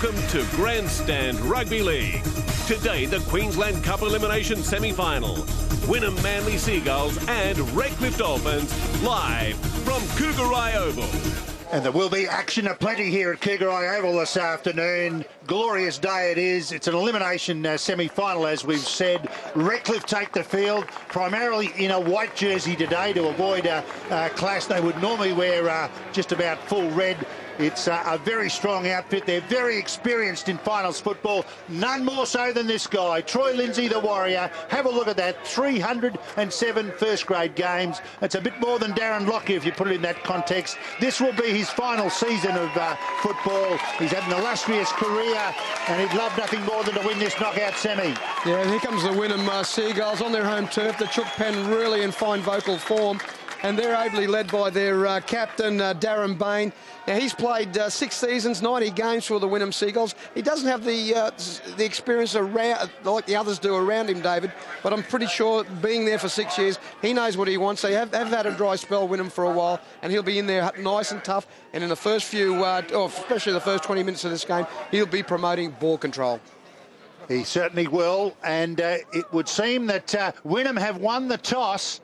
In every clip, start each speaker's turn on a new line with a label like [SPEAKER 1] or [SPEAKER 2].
[SPEAKER 1] Welcome to Grandstand Rugby League. Today, the Queensland Cup Elimination Semi-Final. Wynum Manly Seagulls and Redcliffe Dolphins live from Cougarai Oval.
[SPEAKER 2] And there will be action aplenty here at Cougarai Oval this afternoon. Glorious day it is. It's an elimination semi-final, as we've said. Redcliffe take the field, primarily in a white jersey today to avoid a clash. They would normally wear just about full red. It's a very strong outfit. They're very experienced in finals football. None more so than this guy, Troy Lindsay, the Warrior. Have a look at that, 307 first-grade games. It's a bit more than Darren Lockyer if you put it in that context. This will be his final season of football. He's had an illustrious career, and he'd love nothing more than to win this knockout semi.
[SPEAKER 3] Yeah, and here comes the Wynum Seagulls on their home turf. The Chook Pen really in fine vocal form, and they're ably led by their captain, Darren Bain. Now, he's played 6 seasons, 90 games for the Wynum Seagulls. He doesn't have the experience around, like the others do around him, David, but I'm pretty sure being there for 6 years, he knows what he wants. They have had a dry spell, Wynum, for a while, and he'll be in there nice and tough. And in the first few, especially the first 20 minutes of this game, he'll be promoting ball control.
[SPEAKER 2] He certainly will, and it would seem that Wynum have won the toss,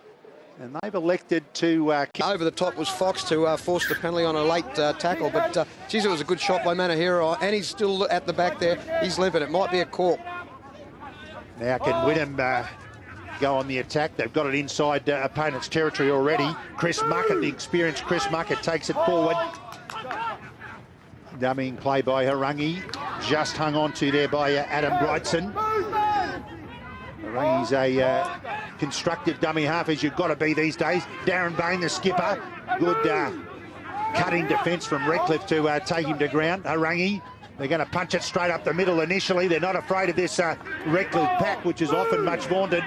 [SPEAKER 2] and they've elected to...
[SPEAKER 3] Over the top was Fox to force the penalty on a late tackle, but geez, it was a good shot by Manahira, and he's still at the back there. He's limping. It might be a cork.
[SPEAKER 2] Now can Wynum go on the attack? They've got it inside opponent's territory already. Chris Muckett, the experienced Chris Muckett, takes it forward. Dummying play by Harangi, just hung on to there by Adam Brightson. Harangi's a constructive dummy half, as you've got to be these days. Darren Bain, the skipper, good cutting defence from Redcliffe to take him to ground. Harangi, they're going to punch it straight up the middle initially. They're not afraid of this Redcliffe pack, which is often much vaunted.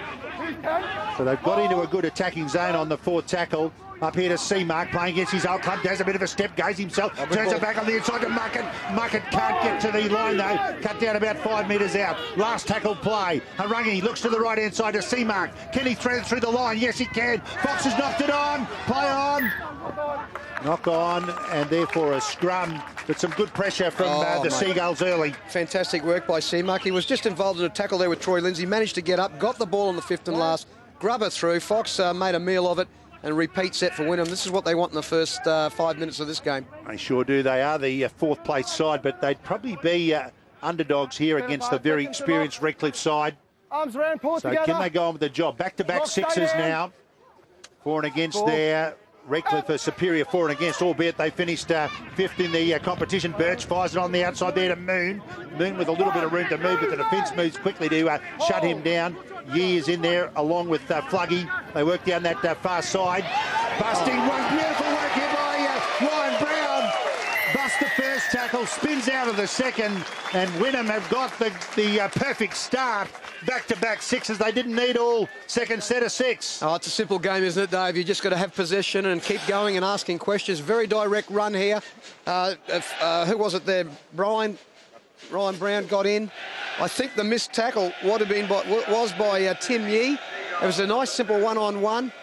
[SPEAKER 2] So they've got into a good attacking zone on the fourth tackle. Up here to Seamark, playing against his old club, does a bit of a step, goes himself, turns it back on the inside to Muckett. Muckett can't get to the line though, cut down about 5 metres out. Last tackle play, Harangi looks to the right hand side to Seamark. Can he thread it through the line? Yes he can. Fox has knocked it on, play on. Knock on, and therefore a scrum, but some good pressure from the Seagulls early.
[SPEAKER 3] Fantastic work by Seamark. He was just involved in a tackle there with Troy Lindsay, managed to get up, got the ball on the fifth and last, grub it through. Fox made a meal of it, and repeat set for Wynum. This is what they want in the first 5 minutes of this game.
[SPEAKER 2] They sure do. They are the fourth place side, but they'd probably be underdogs here against the very experienced Redcliffe side.
[SPEAKER 4] Arms around, pull it
[SPEAKER 2] so
[SPEAKER 4] together.
[SPEAKER 2] Can they go on with the job? Back-to-back sixes now. For and against there. Redcliffe a superior for and against, albeit they finished fifth in the competition. Birch fires it on the outside there to Moon. Moon with a little bit of room to move, but the defence moves quickly to shut him down. Years in there along with Fluggy. They work down that far side. Busting one beautiful work here by Ryan Brown. Busts the first tackle, spins out of the second, and Wynum have got the perfect start. Back-to-back sixes. They didn't need all second set of six.
[SPEAKER 3] Oh, it's a simple game, isn't it, Dave? You just got to have possession and keep going and asking questions. Very direct run here. Who was it there? Ryan Brown got in. I think the missed tackle was by Tim Yee. It was a nice, simple one-on-one.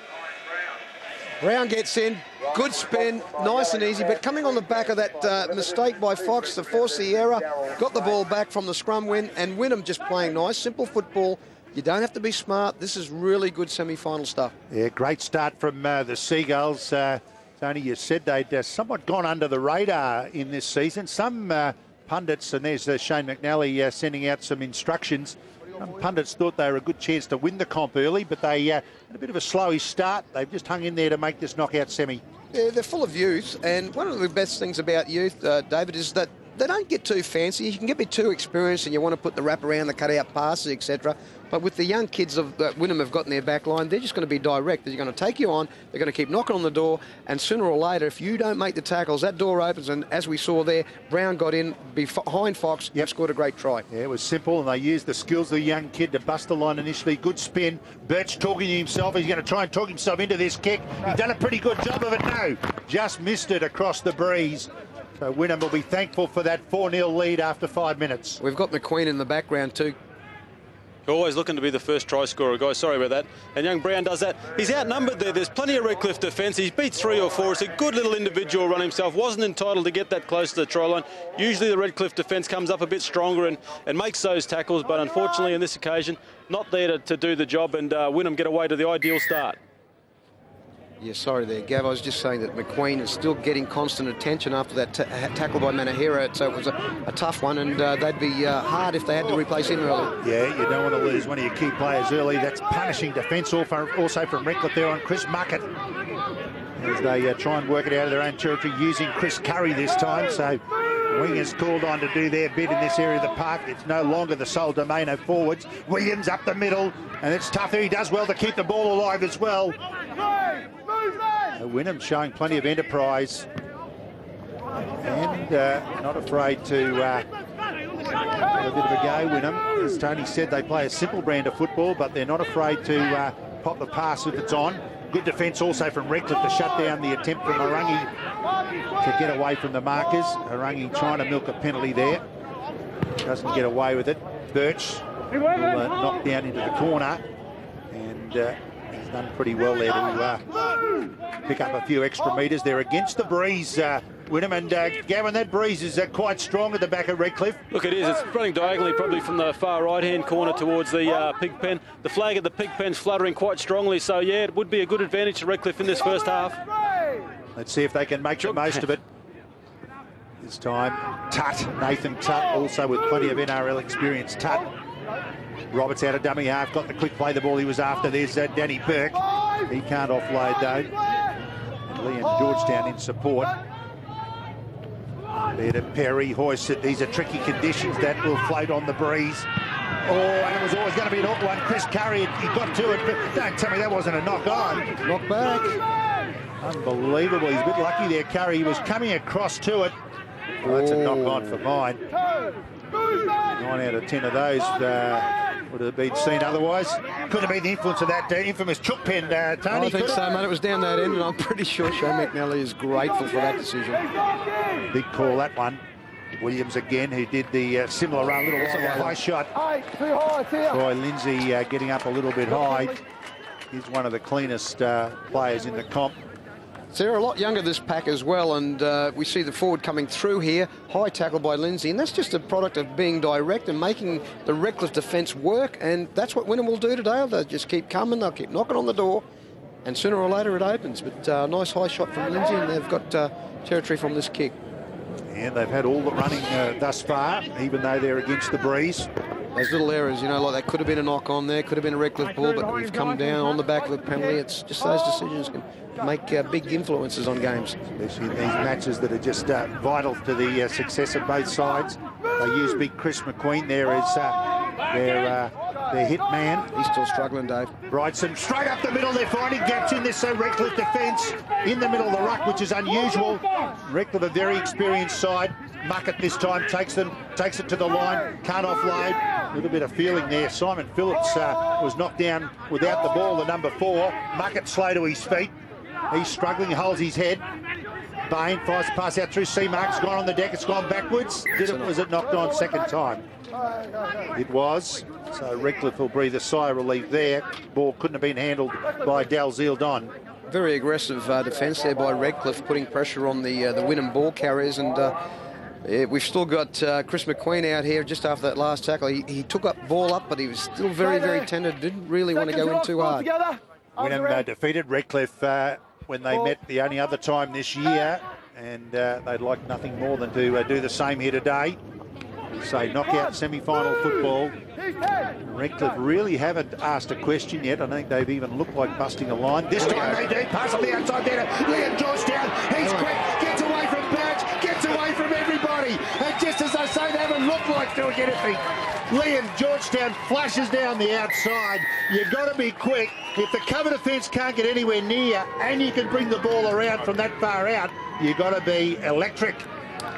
[SPEAKER 3] Brown gets in, good spin, nice and easy, but coming on the back of that mistake by Fox to force the error, got the ball back from the scrum win, and Wynum just playing nice, simple football. You don't have to be smart. This is really good semi-final stuff.
[SPEAKER 2] Yeah, great start from the Seagulls. Tony, you said they'd somewhat gone under the radar in this season. Some pundits, and there's Shane McNally sending out some instructions. Some pundits thought they were a good chance to win the comp early, but they had a bit of a slowish start. They've just hung in there to make this knockout semi.
[SPEAKER 3] Yeah, they're full of youth, and one of the best things about youth, David, is that they don't get too fancy. You can get a bit too experienced and you want to put the wrap around, the cut-out passes, etc. But with the young kids that Wynum have got in their back line, they're just going to be direct. They're going to take you on, they're going to keep knocking on the door, and sooner or later, if you don't make the tackles, that door opens, and as we saw there, Brown got in behind Fox and scored a great try.
[SPEAKER 2] Yeah, it was simple, and they used the skills of the young kid to bust the line initially. Good spin. Birch talking to himself. He's going to try and talk himself into this kick. He's done a pretty good job of it. No, just missed it across the breeze. So Wynum will be thankful for that 4-0 lead after 5 minutes.
[SPEAKER 3] We've got McQueen in the background too.
[SPEAKER 4] We're always looking to be the first try scorer, guys. Sorry about that. And young Brown does that. He's outnumbered there. There's plenty of Redcliffe defence. He's beat 3 or 4. It's a good little individual run himself. Wasn't entitled to get that close to the try line. Usually the Redcliffe defence comes up a bit stronger and makes those tackles, but unfortunately on this occasion, not there to do the job, and Wynum get away to the ideal start.
[SPEAKER 3] Yeah, sorry there, Gav. I was just saying that McQueen is still getting constant attention after that tackle by Manahira, so it was a tough one, and they'd be hard if they had to replace him early.
[SPEAKER 2] Yeah, you don't want to lose one of your key players early. That's punishing defence also from Redcliffe there on Chris Muckett, as they try and work it out of their own territory using Chris Curry this time. So wingers called on to do their bit in this area of the park. It's no longer the sole domain of forwards. Williams up the middle, and it's tough there. He does well to keep the ball alive as well. Wynum showing plenty of enterprise and not afraid to have a bit of a go. Wynum, as Tony said, they play a simple brand of football, but they're not afraid to pop the pass if it's on. Good defence also from Redcliffe to shut down the attempt from Harangi to get away from the markers. Harangi trying to milk a penalty there. Doesn't get away with it. Birch will knock down into the corner, and he's done pretty well there to pick up a few extra metres. They're against the breeze, Wynum, and Gavin, that breeze is quite strong at the back of Redcliffe.
[SPEAKER 4] Look, it is. It's running diagonally, probably from the far right-hand corner towards the pig pen. The flag of the pig pen's fluttering quite strongly, so yeah, it would be a good advantage to Redcliffe in this first half.
[SPEAKER 2] Let's see if they can make the most of it. This time, Nathan Tutt, also with plenty of NRL experience. Tutt, Roberts out of dummy half, got the quick play, the ball he was after. There's Danny Burke. He can't offload though. And Leon Georgetown in support. There to Perry, hoists it. These are tricky conditions that will float on the breeze. Oh, and it was always going to be an awkward one. Chris Curry, he got to it, but don't tell me that wasn't a knock on.
[SPEAKER 3] Knock back.
[SPEAKER 2] Unbelievable. He's a bit lucky there, Curry. He was coming across to it. Oh, that's a knock on for mine. 9 out of 10 of those would have been seen otherwise. Could have been the influence of that infamous chook pen, Tony.
[SPEAKER 3] I think so, mate. It was down that end, and I'm pretty sure Shane McNally is grateful for that decision.
[SPEAKER 2] Big call, that one. Williams again, who did the similar run, little high shot. Troy Lindsay getting up a little bit high. He's one of the cleanest players in the comp.
[SPEAKER 3] So they're a lot younger, this pack as well, and we see the forward coming through here. High tackle by Lindsay, and that's just a product of being direct and making the Redcliffe defence work, and that's what Wynum will do today. They'll just keep coming, they'll keep knocking on the door, and sooner or later it opens. But nice high shot from Lindsay, and they've got territory from this kick.
[SPEAKER 2] And they've had all the running thus far, even though they're against the breeze.
[SPEAKER 3] Those little errors, you know, like that could have been a knock on there, could have been a Redcliffe ball, but we've come down on the back of the penalty. It's just those decisions can make big influences on games.
[SPEAKER 2] Especially in these matches that are just vital to the success of both sides. They use big Chris McQueen there as their hit man.
[SPEAKER 3] He's still struggling, Dave.
[SPEAKER 2] Brightson straight up the middle. They're finding gaps in this Redcliffe defence in the middle of the ruck, which is unusual. Redcliffe, a very experienced side. Muckett this time takes it to the line, can't offload. A little bit of feeling there. Simon Phillips was knocked down without the ball, the number 4. Muckett slow to his feet. He's struggling, holds his head. Bain fires the pass out through C-Mark. It's gone on the deck, it's gone backwards. Was it knocked on second time? It was. So Redcliffe will breathe a sigh of relief there. Ball couldn't have been handled by Dalziel Don.
[SPEAKER 3] Very aggressive defence there by Redcliffe, putting pressure on the Wynum ball carriers, and we've still got Chris McQueen out here just after that last tackle. He took up ball up, but he was still very, very tender. Didn't really want to go in too hard.
[SPEAKER 2] Wynum defeated Redcliffe when they met the only other time this year, and they'd like nothing more than to do the same here today. So knockout semi-final football. Redcliffe really haven't asked a question yet. I think they've even looked like busting a line. This time they do. Pass on the outside there to Leon Georgetown. He's quick. Gets away from Birch. Gets away from everybody. And just as I say, they haven't looked like doing anything. Leon Georgetown flashes down the outside. You've got to be quick. If the cover defence can't get anywhere near and you can bring the ball around from that far out, you've got to be electric.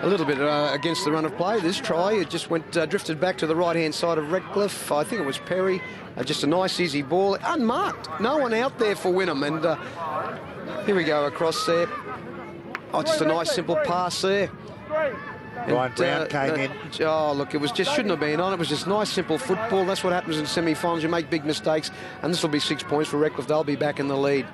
[SPEAKER 3] A little bit against the run of play. This try, it just went drifted back to the right-hand side of Redcliffe. I think it was Perry. Just a nice, easy ball. Unmarked. No one out there for Wynum. And here we go across there. Oh, just a nice, simple pass there.
[SPEAKER 2] Ryan Brown came in.
[SPEAKER 3] Oh, look, it was just shouldn't have been on. It was just nice, simple football. That's what happens in semi-finals. You make big mistakes, and this will be 6 points for Redcliffe. They'll be back in the lead.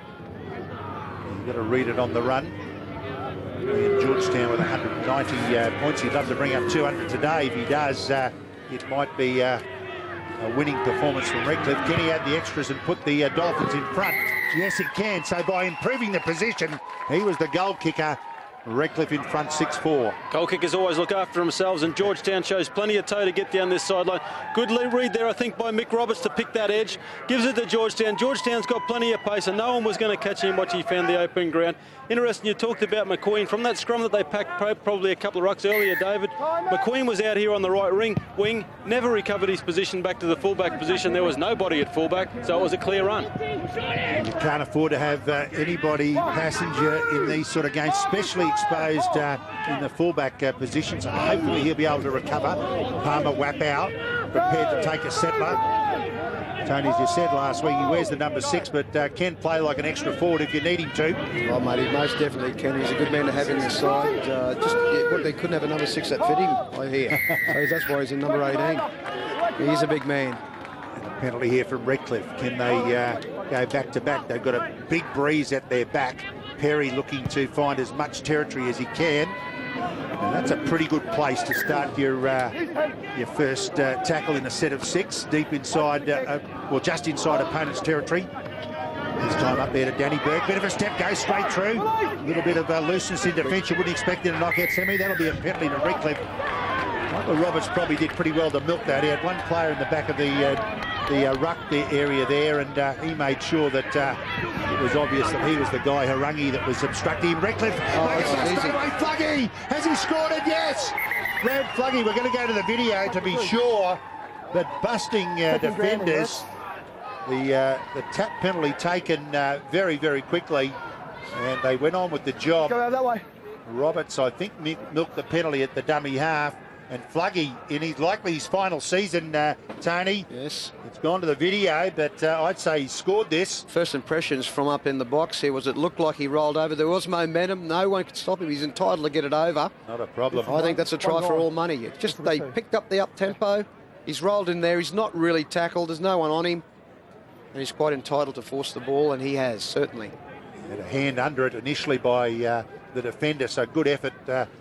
[SPEAKER 2] You've got to read it on the run. And Georgetown with 190 points. He'd love to bring up 200 today. If he does, it might be a winning performance from Redcliffe. Can he add the extras and put the Dolphins in front? Yes, he can. So by improving the position, he was the goal kicker. Redcliffe in front 6-4.
[SPEAKER 4] Goal kickers always look after themselves, and Georgetown shows plenty of toe to get down this sideline. Good read there, I think, by Mick Roberts to pick that edge. Gives it to Georgetown. Georgetown's got plenty of pace, and no one was going to catch him once he found the open ground. Interesting, you talked about McQueen. From that scrum that they packed probably a couple of rucks earlier, David, McQueen was out here on the right wing, never recovered his position back to the fullback position. There was nobody at fullback, so it was a clear run.
[SPEAKER 2] You can't afford to have anybody passenger in these sort of games, especially exposed in the fullback position. So hopefully he'll be able to recover. Palmer Wap out, prepared to take a settler. Tony, as you said last week, he wears the number 6, but can play like an extra forward if you need him to.
[SPEAKER 3] Well, mate, he most definitely can. He's a good man to have in this side. They couldn't have a number 6 that fit him, I hear. So that's why he's in number 18. He's a big man.
[SPEAKER 2] And a penalty here from Redcliffe. Can they go back-to-back? They've got a big breeze at their back. Perry looking to find as much territory as he can. And that's a pretty good place to start your first tackle in a set of 6, deep inside, just inside opponent's territory. This time up there to Danny Burke. Bit of a step, goes straight through. A little bit of looseness in defence. You wouldn't expect in a knockout semi. That'll be a penalty to Redcliffe. Michael Roberts probably did pretty well to milk that. He had one player in the back of the ruck area there, and he made sure that it was obvious that he was the guy, Harangi, that was obstructing Redcliffe. Fluggy! Has he scored it? Yes! Brad Fluggy, we're going to go to the video to be sure that busting defenders, the tap penalty taken very, very quickly, and they went on with the job.
[SPEAKER 5] Go out that way.
[SPEAKER 2] Roberts, I think, milked the penalty at the dummy half. And Fluggy, in his final season, Tony.
[SPEAKER 3] Yes.
[SPEAKER 2] It's gone to the video, but I'd say he scored this.
[SPEAKER 3] First impressions from up in the box here was it looked like he rolled over. There was momentum. No one could stop him. He's entitled to get it over.
[SPEAKER 2] Not a problem.
[SPEAKER 3] I think that's a try for all money. It's just they picked up the up-tempo. He's rolled in there. He's not really tackled. There's no one on him. And he's quite entitled to force the ball, and he has, certainly.
[SPEAKER 2] He had a hand under it initially by the defender, so good effort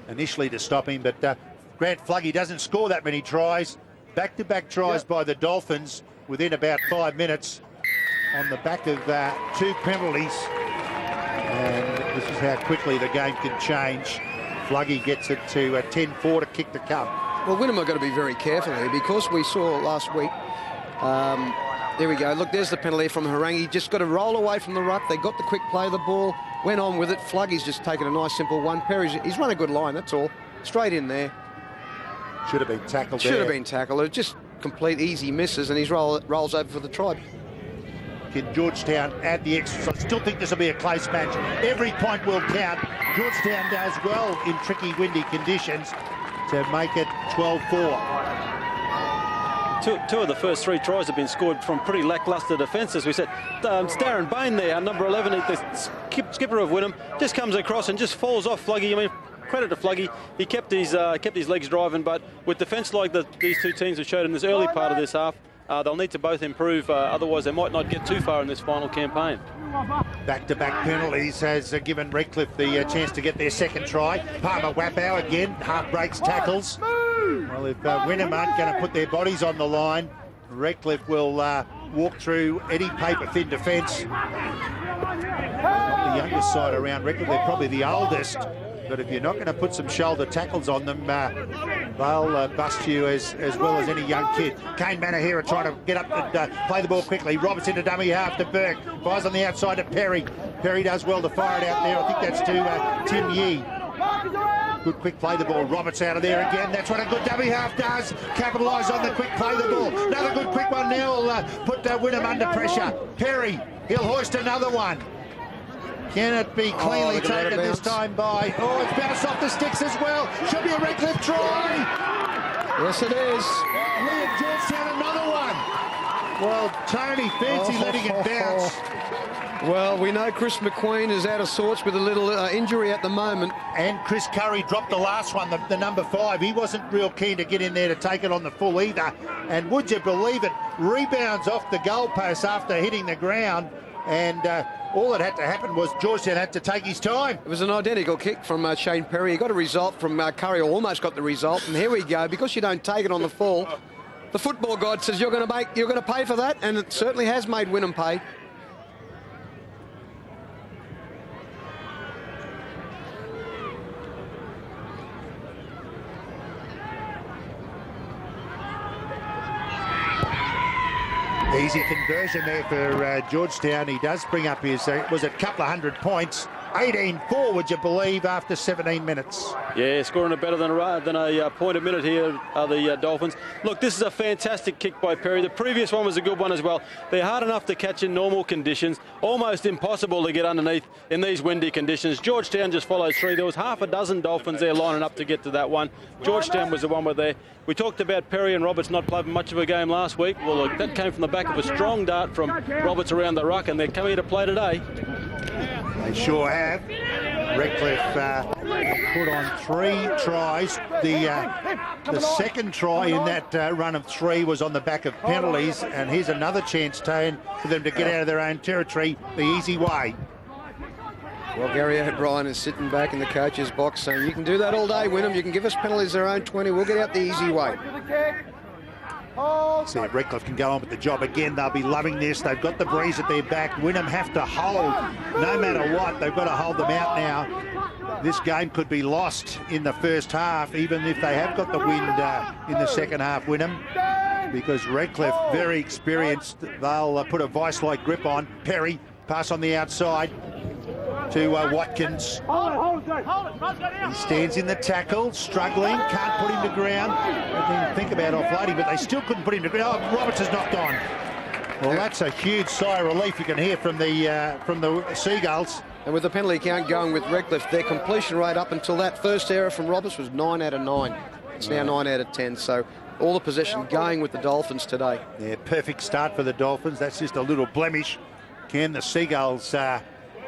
[SPEAKER 2] initially to stop him, but Grant Fluggy doesn't score that many tries. Back-to-back tries by the Dolphins within about 5 minutes on the back of 2 penalties. And this is how quickly the game can change. Fluggy gets it to 10-4 to kick the cup.
[SPEAKER 3] Well, Wynum are going to be very careful here because we saw last week. There we go. Look, there's the penalty from Harangi. Just got to roll away from the ruck. They got the quick play of the ball, went on with it. Fluggy's just taken a nice simple one. He's run a good line, that's all. Straight in there.
[SPEAKER 2] Should have been tackled there.
[SPEAKER 3] Should have been tackled. It just complete easy misses, and he rolls over for the try.
[SPEAKER 2] Can Georgetown add the extras? I still think this will be a close match. Every point will count. Georgetown does well in tricky, windy conditions to make it 12-4.
[SPEAKER 4] Two of the first 3 tries have been scored from pretty lacklustre defence, as we said. It's Darren Bain there, number 11, the skipper of Wynum, just comes across and just falls off Fluggy. I mean, credit to Fluggy, he kept his legs driving, but with defence like these 2 teams have showed in this early part of this half, they'll need to both improve, otherwise they might not get too far in this final campaign.
[SPEAKER 2] Back-to-back penalties has given Redcliffe the chance to get their second try. Palmer Wapau again, half breaks tackles. Well, if Wynum aren't going to put their bodies on the line, Redcliffe will walk through any paper-thin defence. Not the youngest side around Redcliffe, they're probably the oldest. But if you're not going to put some shoulder tackles on them, they'll bust you as well as any young kid. Kane Manahira trying to get up and play the ball quickly. Roberts into dummy half to Burke. Fires on the outside to Perry. Perry does well to fire it out there. I think that's to Tim Yee. Good quick play the ball. Roberts out of there again. That's what a good dummy half does. Capitalise on the quick play the ball. Another good quick one now will put Wynum under pressure. Perry, he'll hoist another one. Can it be cleanly taken this time by... Oh, it's bounced off the sticks as well. Should be a Redcliffe try.
[SPEAKER 3] Yes, it is.
[SPEAKER 2] Lee at Georgetown, another one. Well, Tony fancy letting it bounce.
[SPEAKER 3] Well, we know Chris McQueen is out of sorts with a little injury at the moment.
[SPEAKER 2] And Chris Curry dropped the last one, the number 5. He wasn't real keen to get in there to take it on the full either. And would you believe it, rebounds off the goalpost after hitting the ground. And all that had to happen was Georgetown had to take his time.
[SPEAKER 3] It was an identical kick from Shane Perry. He got a result from Curry, or almost got the result. And here we go. Because you don't take it on the full, the football god says you're going to pay for that, and it certainly has made Wynum pay.
[SPEAKER 2] Easy conversion there for Georgetown. He does bring up his, was it a couple of 100 points? 18-4, would you believe, after 17 minutes?
[SPEAKER 4] Yeah, scoring it better than a point a minute here are the Dolphins. Look, this is a fantastic kick by Perry. The previous one was a good one as well. They're hard enough to catch in normal conditions, almost impossible to get underneath in these windy conditions. Georgetown just follows through. There was half a dozen Dolphins there lining up to get to that one. Georgetown was the one with there. We talked about Perry and Roberts not playing much of a game last week. Well, look, that came from the back of a strong dart from Roberts around the ruck, and they're coming here to play today.
[SPEAKER 2] They sure have. Redcliffe put on 3 tries. The second try in that run of 3 was on the back of penalties, and here's another chance, Tane, for them to get out of their own territory the easy way.
[SPEAKER 3] Well, Gary O'Brien is sitting back in the coach's box saying, you can do that all day, Wynum. You can give us penalties their own 20. We'll get out the easy way.
[SPEAKER 2] See if Redcliffe can go on with the job again. They'll be loving this. They've got the breeze at their back. Wynum have to hold no matter what. They've got to hold them out now. This game could be lost in the first half, even if they have got the wind in the second half, Wynum, because Redcliffe, very experienced. They'll put a vice-like grip on. Perry, pass on the outside to Watkins. He stands in the tackle, struggling, can't put him to ground. They didn't think about offloading, but they still couldn't put him to ground. Oh, Roberts has knocked on. Well, that's a huge sigh of relief you can hear from the Seagulls.
[SPEAKER 3] And with the penalty count going with Redcliffe, their completion rate up until that first error from Roberts was 9 out of 9. It's now 9 out of 10. So all the possession going with the Dolphins today.
[SPEAKER 2] Yeah, perfect start for the Dolphins. That's just a little blemish. Can the Seagulls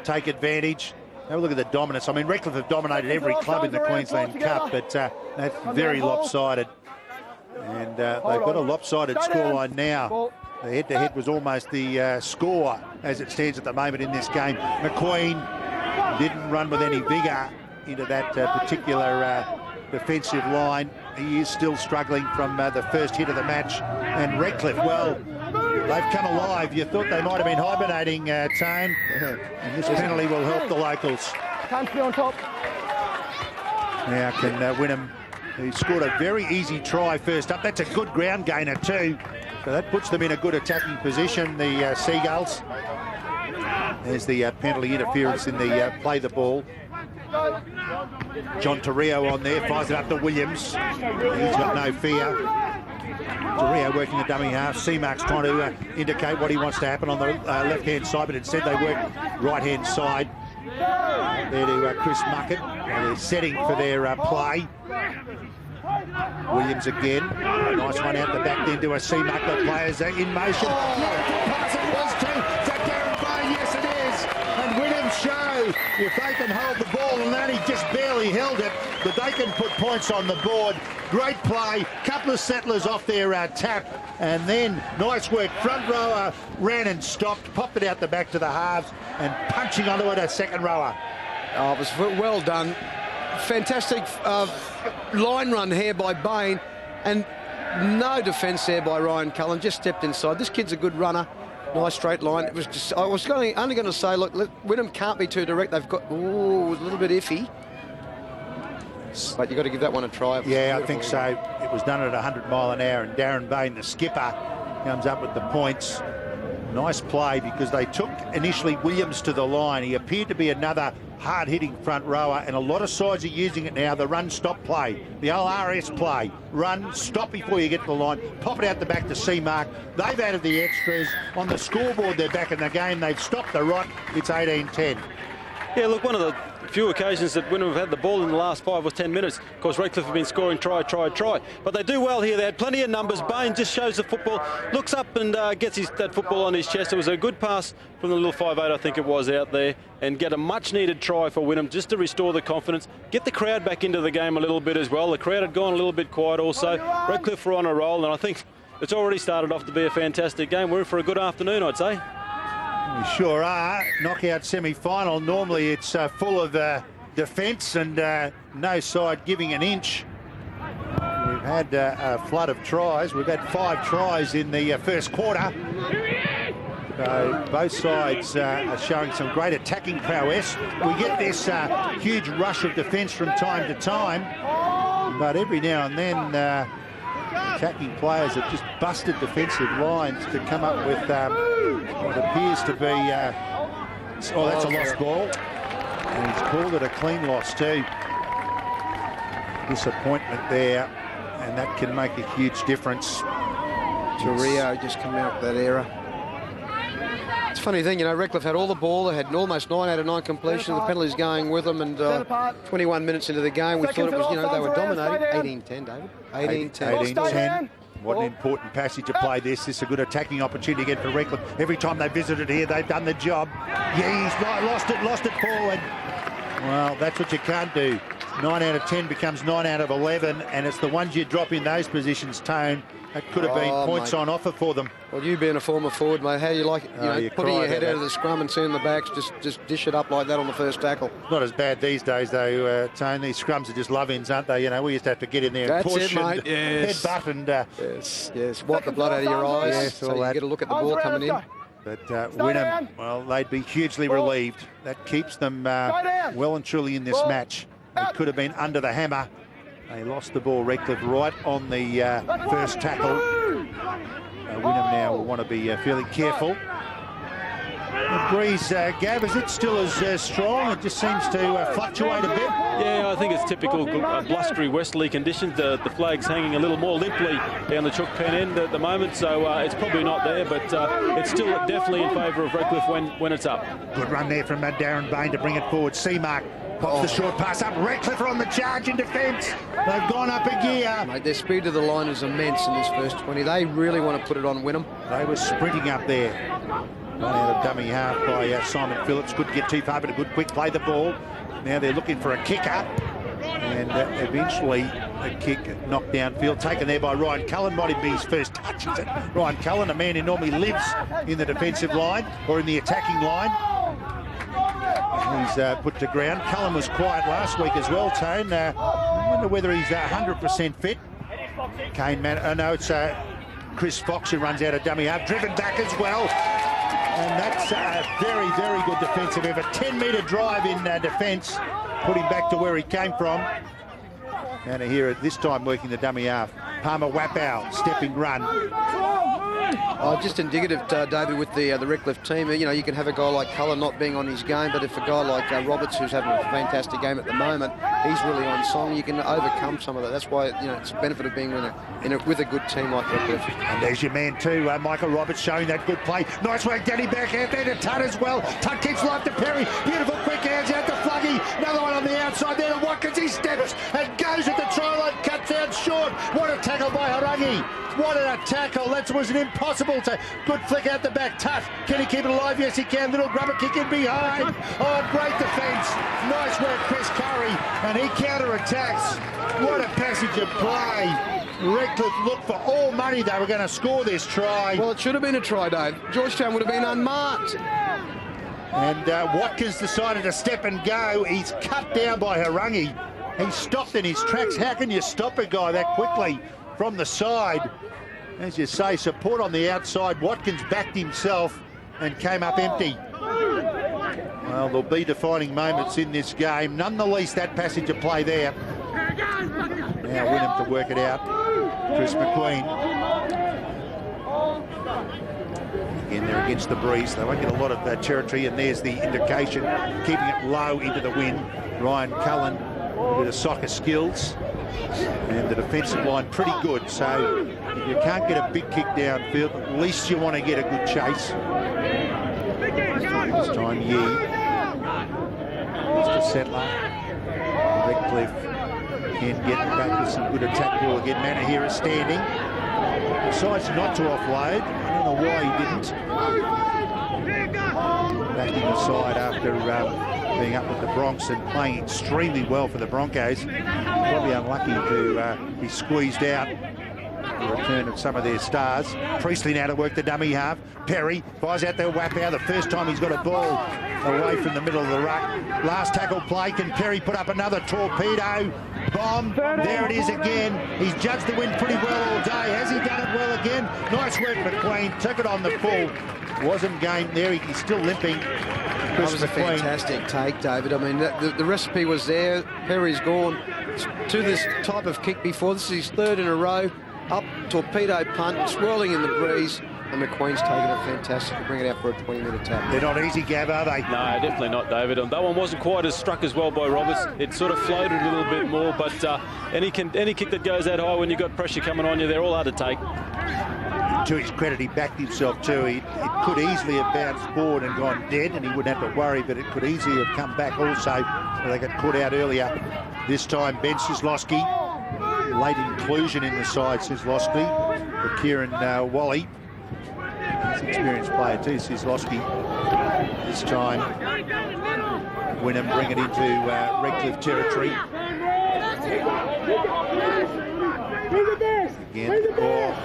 [SPEAKER 2] take advantage? Have a look at the dominance. I mean, Redcliffe have dominated every club in the Queensland Cup, but that's very lopsided. And they've got a lopsided scoreline now. The head-to-head was almost the score as it stands at the moment in this game. McQueen didn't run with any vigour into that particular defensive line. He is still struggling from the first hit of the match. And Redcliffe, well, they've come alive. You thought they might have been hibernating, Tane. And this penalty will help the locals.
[SPEAKER 5] Can't be on top.
[SPEAKER 2] Now can Wynum, he scored a very easy try first up. That's a good ground gainer too. So that puts them in a good attacking position, the Seagulls. There's the penalty interference in the play the ball. John Torrio on there, fires it up to Williams. He's got no fear. Torrio working the dummy half. Seamark's trying to indicate what he wants to happen on the left-hand side, but instead they work right-hand side. There to Chris Muckett. They're setting for their play. Williams again. Nice one out the back then to a Seamark. The players are in motion. Pass it was to Darren Bay. Yes, it is. And Wynum show if they can hold the ball, and only just barely held it, but they can put points on the board. Great play. Couple of settlers off their tap, and then nice work. Front rower ran and stopped, popped it out the back to the halves, and punching onto it a second rower.
[SPEAKER 3] Oh, it was well done. Fantastic line run here by Bain, and no defence there by Ryan Cullen. Just stepped inside. This kid's a good runner. Nice straight line. It was just, I was only going to say, look, Wynum can't be too direct. They've got, ooh, it was a little bit iffy. But you've got to give that one a try.
[SPEAKER 2] Yeah, I think so. It was done at 100 mile an hour, and Darren Bain, the skipper, comes up with the points. Nice play, because they took initially Williams to the line. He appeared to be another hard-hitting front rower, and a lot of sides are using it now, the run-stop play, the RS play. Run, stop before you get to the line, pop it out the back to Seamark. They've added the extras. On the scoreboard, they're back in the game. They've stopped the rot. It's 18-10.
[SPEAKER 4] Yeah, look, one of the few occasions that Wynum have had the ball in the last 5 or 10 minutes. Of course, Redcliffe have been scoring try. But they do well here. They had plenty of numbers. Bain just shows the football, looks up and gets that football on his chest. It was a good pass from the little 5'8", I think it was, out there, and get a much-needed try for Wynum just to restore the confidence, get the crowd back into the game a little bit as well. The crowd had gone a little bit quiet also. Redcliffe were on a roll, and I think it's already started off to be a fantastic game. We're in for a good afternoon, I'd say.
[SPEAKER 2] We sure are. Knockout semi-final. Normally it's full of defence and no side giving an inch. We've had a flood of tries. We've had 5 tries in the first quarter. So both sides are showing some great attacking prowess. We get this huge rush of defence from time to time, but every now and then attacking players have just busted defensive lines to come up with what appears to be... oh, that's a lost ball. And he's called it a clean loss too. Disappointment there, and that can make a huge difference.
[SPEAKER 3] Rio just come out with that error. It's a funny thing, you know, Redcliffe had all the ball. They had almost 9 out of 9 completions. The penalties going with them, and 21 minutes into the game, we thought it was, you know, they were dominating. 18-10, David. 18-10.
[SPEAKER 2] 18-10. What an important passage of play this. This is a good attacking opportunity again for Redcliffe. Every time they visited here, they've done the job. Yeah, he's lost it forward. Well, that's what you can't do. 9 out of 10 becomes 9 out of 11, and it's the ones you drop in those positions, Tone. That could have been points on offer for them.
[SPEAKER 3] Well, you being a former forward, mate, how do you like it? You know, putting your head out of the scrum and seeing the backs just dish it up like that on the first tackle.
[SPEAKER 2] Not as bad these days, though, Tone. These scrums are just love-ins, aren't they? You know, we used to have to get in there and push and headbutt and...
[SPEAKER 3] yes, wipe the blood out of your eyes,
[SPEAKER 2] yes,
[SPEAKER 3] so you get a look at the ball coming in.
[SPEAKER 2] But Wynum, well, they'd be hugely relieved. That keeps them well and truly in this match. They could have been under the hammer. They lost the ball, Redcliffe, right on the first tackle. Wynum now will want to be fairly careful. The breeze, Gav, is it still as strong? It just seems to fluctuate a bit.
[SPEAKER 4] Yeah, I think it's typical blustery westerly conditions. The flag's hanging a little more limply down the Chook Pen end at the moment, so it's probably not there, but it's still definitely in favour of Redcliffe when it's up.
[SPEAKER 2] Good run there from Darren Bain to bring it forward. Seamark pops the short pass up. Redcliffe are on the charge in defence. They've gone up a gear.
[SPEAKER 3] Mate, their speed to the line is immense in this first 20. They really want to put it on Wynum.
[SPEAKER 2] They were sprinting up there. Run out of dummy half by Simon Phillips. Couldn't get too far, but a good quick play the ball. Now they're looking for a kicker. And eventually a kick knocked downfield, taken there by Ryan Cullen. Might even be his first touch, is it? Ryan Cullen, a man who normally lives in the defensive line or in the attacking line. He's put to ground. Cullen was quiet last week as well, Tone. I wonder whether he's 100% fit. Kane Man, no, it's Chris Fox who runs out of dummy half, driven back as well. And that's a very, very good defensive effort. 10-metre drive in defence, put him back to where he came from. And here at this time working the dummy half. Palmer Wapow, stepping run.
[SPEAKER 3] Oh, just indicative, David, with the Redcliffe team. You know, you can have a guy like Cullen not being on his game, but if a guy like Roberts, who's having a fantastic game at the moment, he's really on song, you can overcome some of that. That's why, you know, it's a benefit of being with a good team like Redcliffe.
[SPEAKER 2] And there's your man too, Michael Roberts, showing that good play. Nice work, Danny back out there to Tutt as well. Tutt keeps life to Perry. Beautiful quick hands out to Fluggy. Another one on the outside there to Watkins. He steps and goes at the try line, cuts out short. What a tackle by Harangi. What a tackle. That was an impossible to... Good flick out the back. Tutt. Can he keep it alive? Yes, he can. Little grubber kick in behind. Oh, great defence. Nice work, Chris Curry. And he counter-attacks. What a passage of play. Redcliffe looked for all money they were going to score this try.
[SPEAKER 3] Well, it should have been a try, Dave. Georgetown would have been unmarked.
[SPEAKER 2] And Watkins decided to step and go. He's cut down by Harangi. He stopped in his tracks. How can you stop a guy that quickly from the side? As you say, support on the outside. Watkins backed himself and came up empty. Well, there'll be defining moments in this game. None the least, that passage of play there. Now Wynum to work it out. Chris McQueen. Again, they're against the breeze. They won't get a lot of territory, and there's the indication. Keeping it low into the wind. Ryan Cullen, a bit of soccer skills. And the defensive line pretty good, so if you can't get a big kick downfield, at least you want to get a good chase. This time, Yee. settler. Redcliffe again getting back with some good attack ball again. Manor here is standing. Decides not to offload. I don't know why he didn't. Back in the side after being up with the Bronx and playing extremely well for the Broncos. Probably unlucky to be squeezed out. The return of some of their stars. Priestley now to work the dummy half. Perry fires out there, Wapow. The first time he's got a ball away from the middle of the ruck. Last tackle play. Can Perry put up another torpedo bomb? There it is again. He's judged the win pretty well all day. Has he done it well again? Nice work, McQueen. Took it on the full. Wasn't game there. He's still limping.
[SPEAKER 3] That was a fantastic take, David. I mean, the recipe was there. Perry's gone to this type of kick before. This is his third in a row. Up, torpedo punt, swirling in the breeze, and McQueen's taken it fantastic to bring it out for a 20-minute tap.
[SPEAKER 2] They're not easy, Gav, are they?
[SPEAKER 4] No, definitely not, David. And that one wasn't quite as struck as well by Roberts. It sort of floated a little bit more, but any kick that goes that high when you've got pressure coming on you, they're all hard to take.
[SPEAKER 2] To his credit, he backed himself too. It could easily have bounced forward and gone dead, and he wouldn't have to worry, but it could easily have come back also, so they got caught out earlier. This time, Ben Sislowski. Late inclusion in the side, Sislowski, for Kieran Wally. He's an experienced player too, Sislowski. This time, Wynum bring it into Redcliffe territory. Again,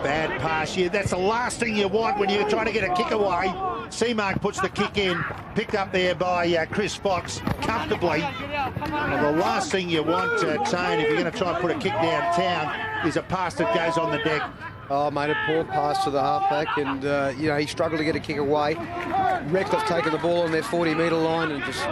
[SPEAKER 2] bad pass here. That's the last thing you want when you're trying to get a kick away. Seamark puts the kick in, picked up there by Chris Fox comfortably. Well, the last thing you want, Tane, if you're going to try and put a kick downtown, is a pass that goes on the deck.
[SPEAKER 3] Oh, mate, a poor pass to the halfback, and, you know, he struggled to get a kick away. Redcliffe taking the ball on their 40-metre line, and just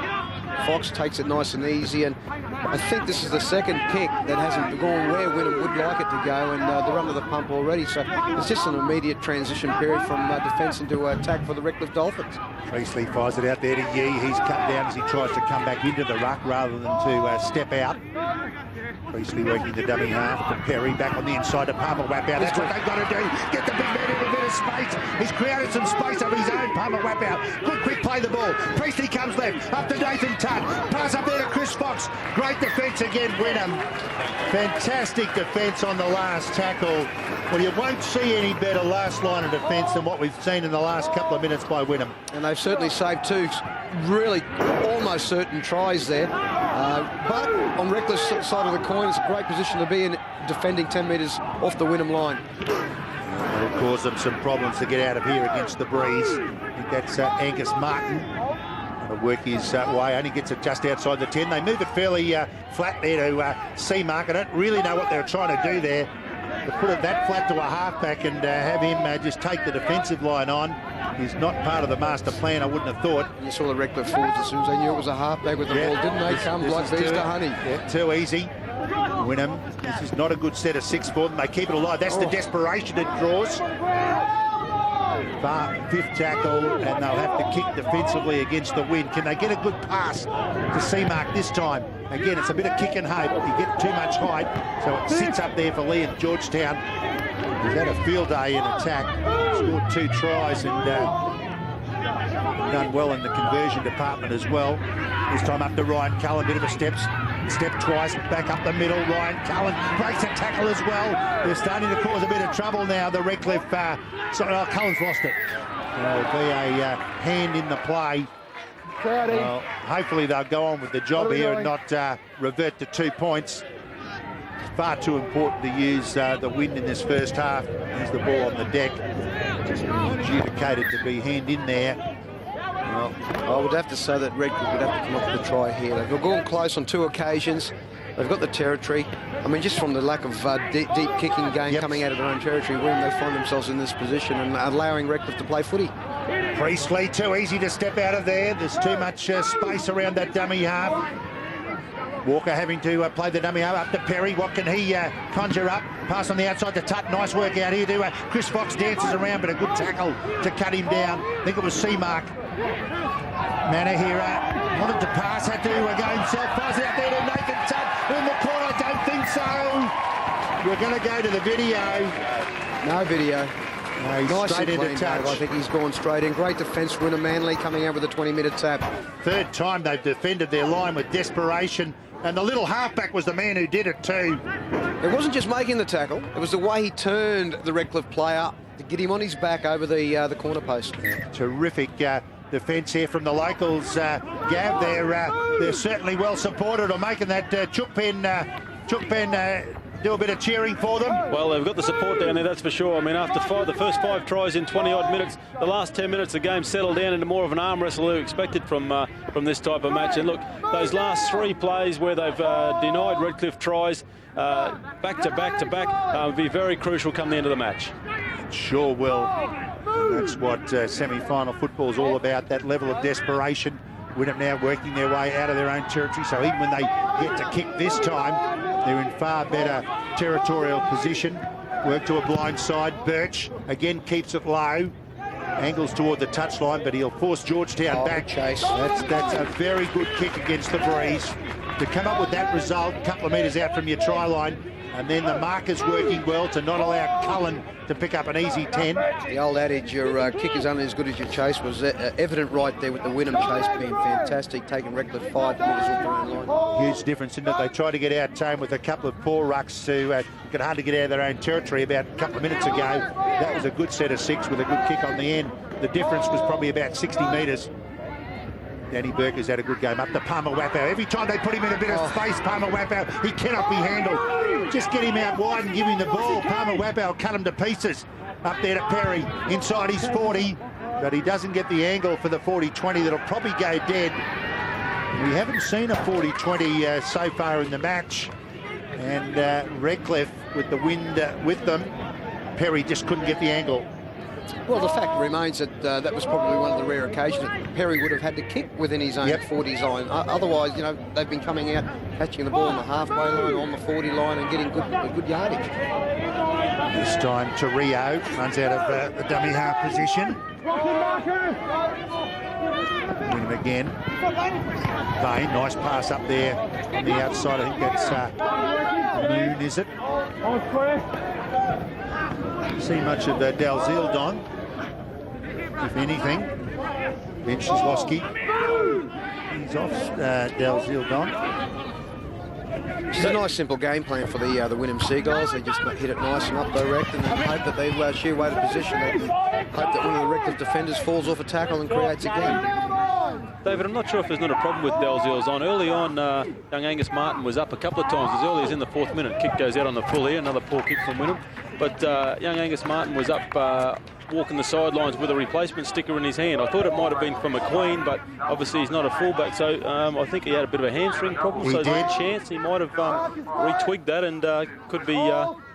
[SPEAKER 3] Fox takes it nice and easy. And I think this is the second kick that hasn't gone where Wynum would like it to go, and they're under the pump already. So it's just an immediate transition period from defence into attack for the Redcliffe Dolphins.
[SPEAKER 2] Priestley fires it out there to Yee. He's cut down as he tries to come back into the ruck rather than to step out. Priestley working the dummy half to Perry, back on the inside to Palmer Wapow. That's what they've got to do. Get the big man in a bit of space. He's created some space of his own, Palmer Wapow. Good quick play the ball. Priestley comes left, up to Nathan Tutt. Pass up there to Chris Fox. Great defence again, Wynum. Fantastic defence on the last tackle. Well, you won't see any better last line of defence than what we've seen in the last couple of minutes by Wynum.
[SPEAKER 3] And they've certainly saved two really almost certain tries there. But on Redcliffe's side of the coin, it's a great position to be in, defending 10 metres off the Wynum line.
[SPEAKER 2] It'll cause them some problems to get out of here against the breeze. I think that's Angus Martin. Going to work his way, only gets it just outside the 10. They move it fairly flat there to Seamark. I don't really know what they're trying to do there. To put it that flat to a halfback and have him just take the defensive line on is not part of the master plan, I wouldn't have thought.
[SPEAKER 3] You saw the Redcliffe forwards as soon as they knew it was a halfback with the ball, didn't they? Come like bees to honey.
[SPEAKER 2] Yeah, too easy. Wynum, this is not a good set of six for them. They keep it alive. That's the desperation it draws. Fifth tackle, and they'll have to kick defensively against the wind. Can they get a good pass to Seamark this time? Again, it's a bit of kick and hope. You get too much height, so it sits up there for Lee at Georgetown. He's had a field day in attack. Scored 2 tries and done well in the conversion department as well. This time up to Ryan Cullen, bit of a step twice, back up the middle. Ryan Cullen breaks a tackle as well. They're starting to cause a bit of trouble now, the Redcliffe. Cullen's lost it. There'll be a hand in the play. Well, hopefully they'll go on with the job here and not revert to 2 points. It's far too important to use the wind in this first half. Use the ball on the deck. Just adjudicated to be hand in there.
[SPEAKER 3] Well, I would have to say that Redcliffe would have to come up with a try here. They've gone close on 2 occasions. They've got the territory. I mean, just from the lack of deep kicking game coming out of their own territory, when they find themselves in this position and allowing Redcliffe to play footy.
[SPEAKER 2] Priestley, too easy to step out of there. There's too much space around that dummy half. Walker having to play the dummy half up to Perry. What can he conjure up? Pass on the outside to Tutt. Nice work out here too. Chris Fox dances around, but a good tackle to cut him down. I think it was Seamark. Manor here wanted to pass, had to go himself. Pass out there to Nathan Tutt in the corner. I don't think so. We're going to go to the video.
[SPEAKER 3] No video.
[SPEAKER 2] He's
[SPEAKER 3] Nice
[SPEAKER 2] straight
[SPEAKER 3] and
[SPEAKER 2] into
[SPEAKER 3] clean,
[SPEAKER 2] touch.
[SPEAKER 3] Dave. I think he's gone straight in. Great defence, winner Manly coming out with a 20-minute tap.
[SPEAKER 2] Third time they've defended their line with desperation, and the little halfback was the man who did it too.
[SPEAKER 3] It wasn't just making the tackle, it was the way he turned the Redcliffe player to get him on his back over the corner post.
[SPEAKER 2] Terrific defence here from the locals. Gav, they're certainly well supported or making that Chukpen do a bit of cheering for them.
[SPEAKER 4] Well, they've got the support down there, that's for sure. I mean, after the first 5 tries in 20-odd minutes, the last 10 minutes the game settled down into more of an arm wrestle we expected from this type of match. And look, those last 3 plays where they've denied Redcliffe tries back to back will be very crucial come the end of the match.
[SPEAKER 2] Sure will. That's what semi-final football is all about, that level of desperation. Wynum now working their way out of their own territory, so even when they get to kick this time, they're in far better territorial position. Work to a blind side. Birch again keeps it low. Angles toward the touchline, but he'll force Georgetown back.
[SPEAKER 3] Chase.
[SPEAKER 2] That's a very good kick against the breeze. To come up with that result, a couple of metres out from your try line, and then the markers working well to not allow Cullen to pick up an easy 10.
[SPEAKER 3] The old adage, your kick is only as good as your chase, was evident right there with the Wynum chase being fantastic, taking Redcliffe 5 metres off their own line.
[SPEAKER 2] Huge difference in that they tried to get out tame with a couple of poor rucks who could hardly get out of their own territory about a couple of minutes ago. That was a good set of 6 with a good kick on the end. The difference was probably about 60 metres. Danny Burke has had a good game up to Palmer Wappau. Every time they put him in a bit of space, Palmer Wappau, he cannot be handled. Just get him out wide and give him the ball. Palmer Wappau cut him to pieces. Up there to Perry, inside his 40, but he doesn't get the angle for the 40-20 that'll probably go dead. We haven't seen a 40-20 so far in the match, and Redcliffe with the wind with them, Perry just couldn't get the angle.
[SPEAKER 3] Well, the fact remains that that was probably one of the rare occasions that Perry would have had to kick within his own 40 line. Otherwise, you know, they've been coming out, catching the ball on the halfway line, on the 40 line, and getting good yardage.
[SPEAKER 2] This time, Torrio runs out of the dummy half position. Win him again. Bain, nice pass up there on the outside. I think that's Moon, is it? See much of Dalziel, Don. If anything, bench Zlowski. He's off Dalziel, Don.
[SPEAKER 3] It's a nice simple game plan for the Wynum Seagulls. They just hit it nice and up direct, and then hope that they sheer weight of position. They hope that one of the Redcliffe defenders falls off a tackle and creates again.
[SPEAKER 4] David, I'm not sure if there's not a problem with Dalziel's on. Early on, young Angus Martin was up a couple of times as early as in the 4th minute. Kick goes out on the full here, another poor kick from Wynum. But young Angus Martin was up walking the sidelines with a replacement sticker in his hand. I thought it might have been for McQueen, but obviously he's not a fullback, so I think he had a bit of a hamstring problem. So there's a chance he might have retwigged that and could be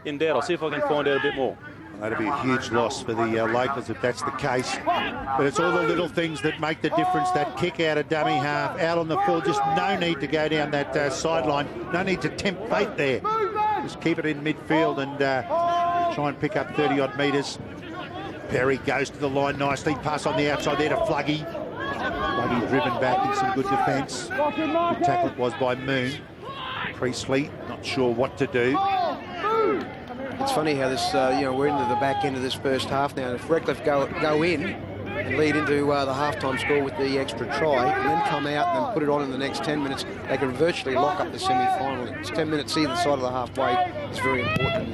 [SPEAKER 4] in doubt. I'll see if I can find out a bit more.
[SPEAKER 2] That'd be a huge loss for the locals if that's the case. But it's all the little things that make the difference. That kick out of dummy half, out on the full. Just no need to go down that sideline. No need to tempt fate there. Just keep it in midfield and try and pick up 30-odd metres. Perry goes to the line nicely. Pass on the outside there to Fluggy. Fluggy driven back in some good defence. Good tackle it was by Moon. Priestley, not sure what to do.
[SPEAKER 3] It's funny how this, we're into the back end of this first half now. If Redcliffe go in and lead into the halftime score with the extra try, and then come out and then put it on in the next 10 minutes, they can virtually lock up the semi-final. It's 10 minutes either side of the halfway. It's very important in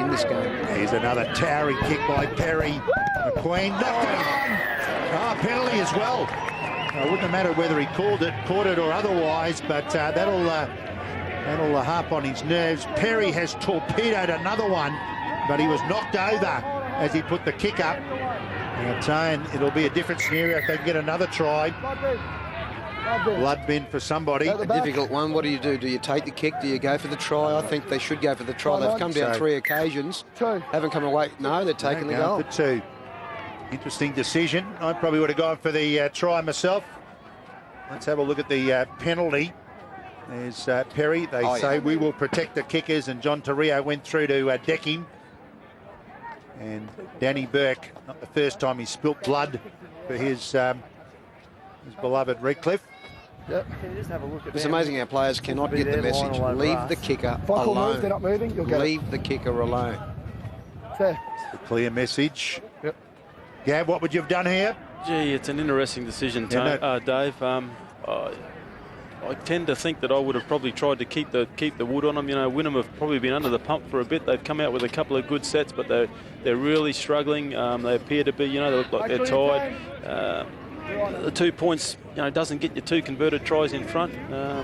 [SPEAKER 3] this game.
[SPEAKER 2] Here's another towering kick by Perry. McQueen knocked it. Penalty as well. It wouldn't have mattered whether he caught it or otherwise, but that'll harp on his nerves. Perry has torpedoed another one, but he was knocked over as he put the kick up. And I'm saying it'll be a different scenario if they can get another try. Blood bin for somebody.
[SPEAKER 3] A difficult one. What do? Do you take the kick? Do you go for the try? I think they should go for the try. They've come down 3 occasions. Haven't come away. No, they're taking the goal.
[SPEAKER 2] For 2. Interesting decision. I probably would have gone for the try myself. Let's have a look at the penalty. There's Perry. They say we will protect the kickers, and John Torrio went through to deck him. And Danny Burke, not the first time he spilt blood for his beloved Redcliffe.
[SPEAKER 5] Yep. Can you just have a look at
[SPEAKER 3] it's amazing how players cannot get the message. Leave the kicker alone.
[SPEAKER 5] They're not moving, you'll get
[SPEAKER 3] Leave the kicker alone.
[SPEAKER 5] Fair.
[SPEAKER 2] The clear message. Gav, what would you have done here?
[SPEAKER 4] Gee, it's an interesting decision, Dave. I tend to think that I would have probably tried to keep the wood on them. You know, Wynum have probably been under the pump for a bit. They've come out with a couple of good sets, but they're really struggling. They appear to be, you know, they look like they're tired. The 2 points, you know, doesn't get you 2 converted tries in front. I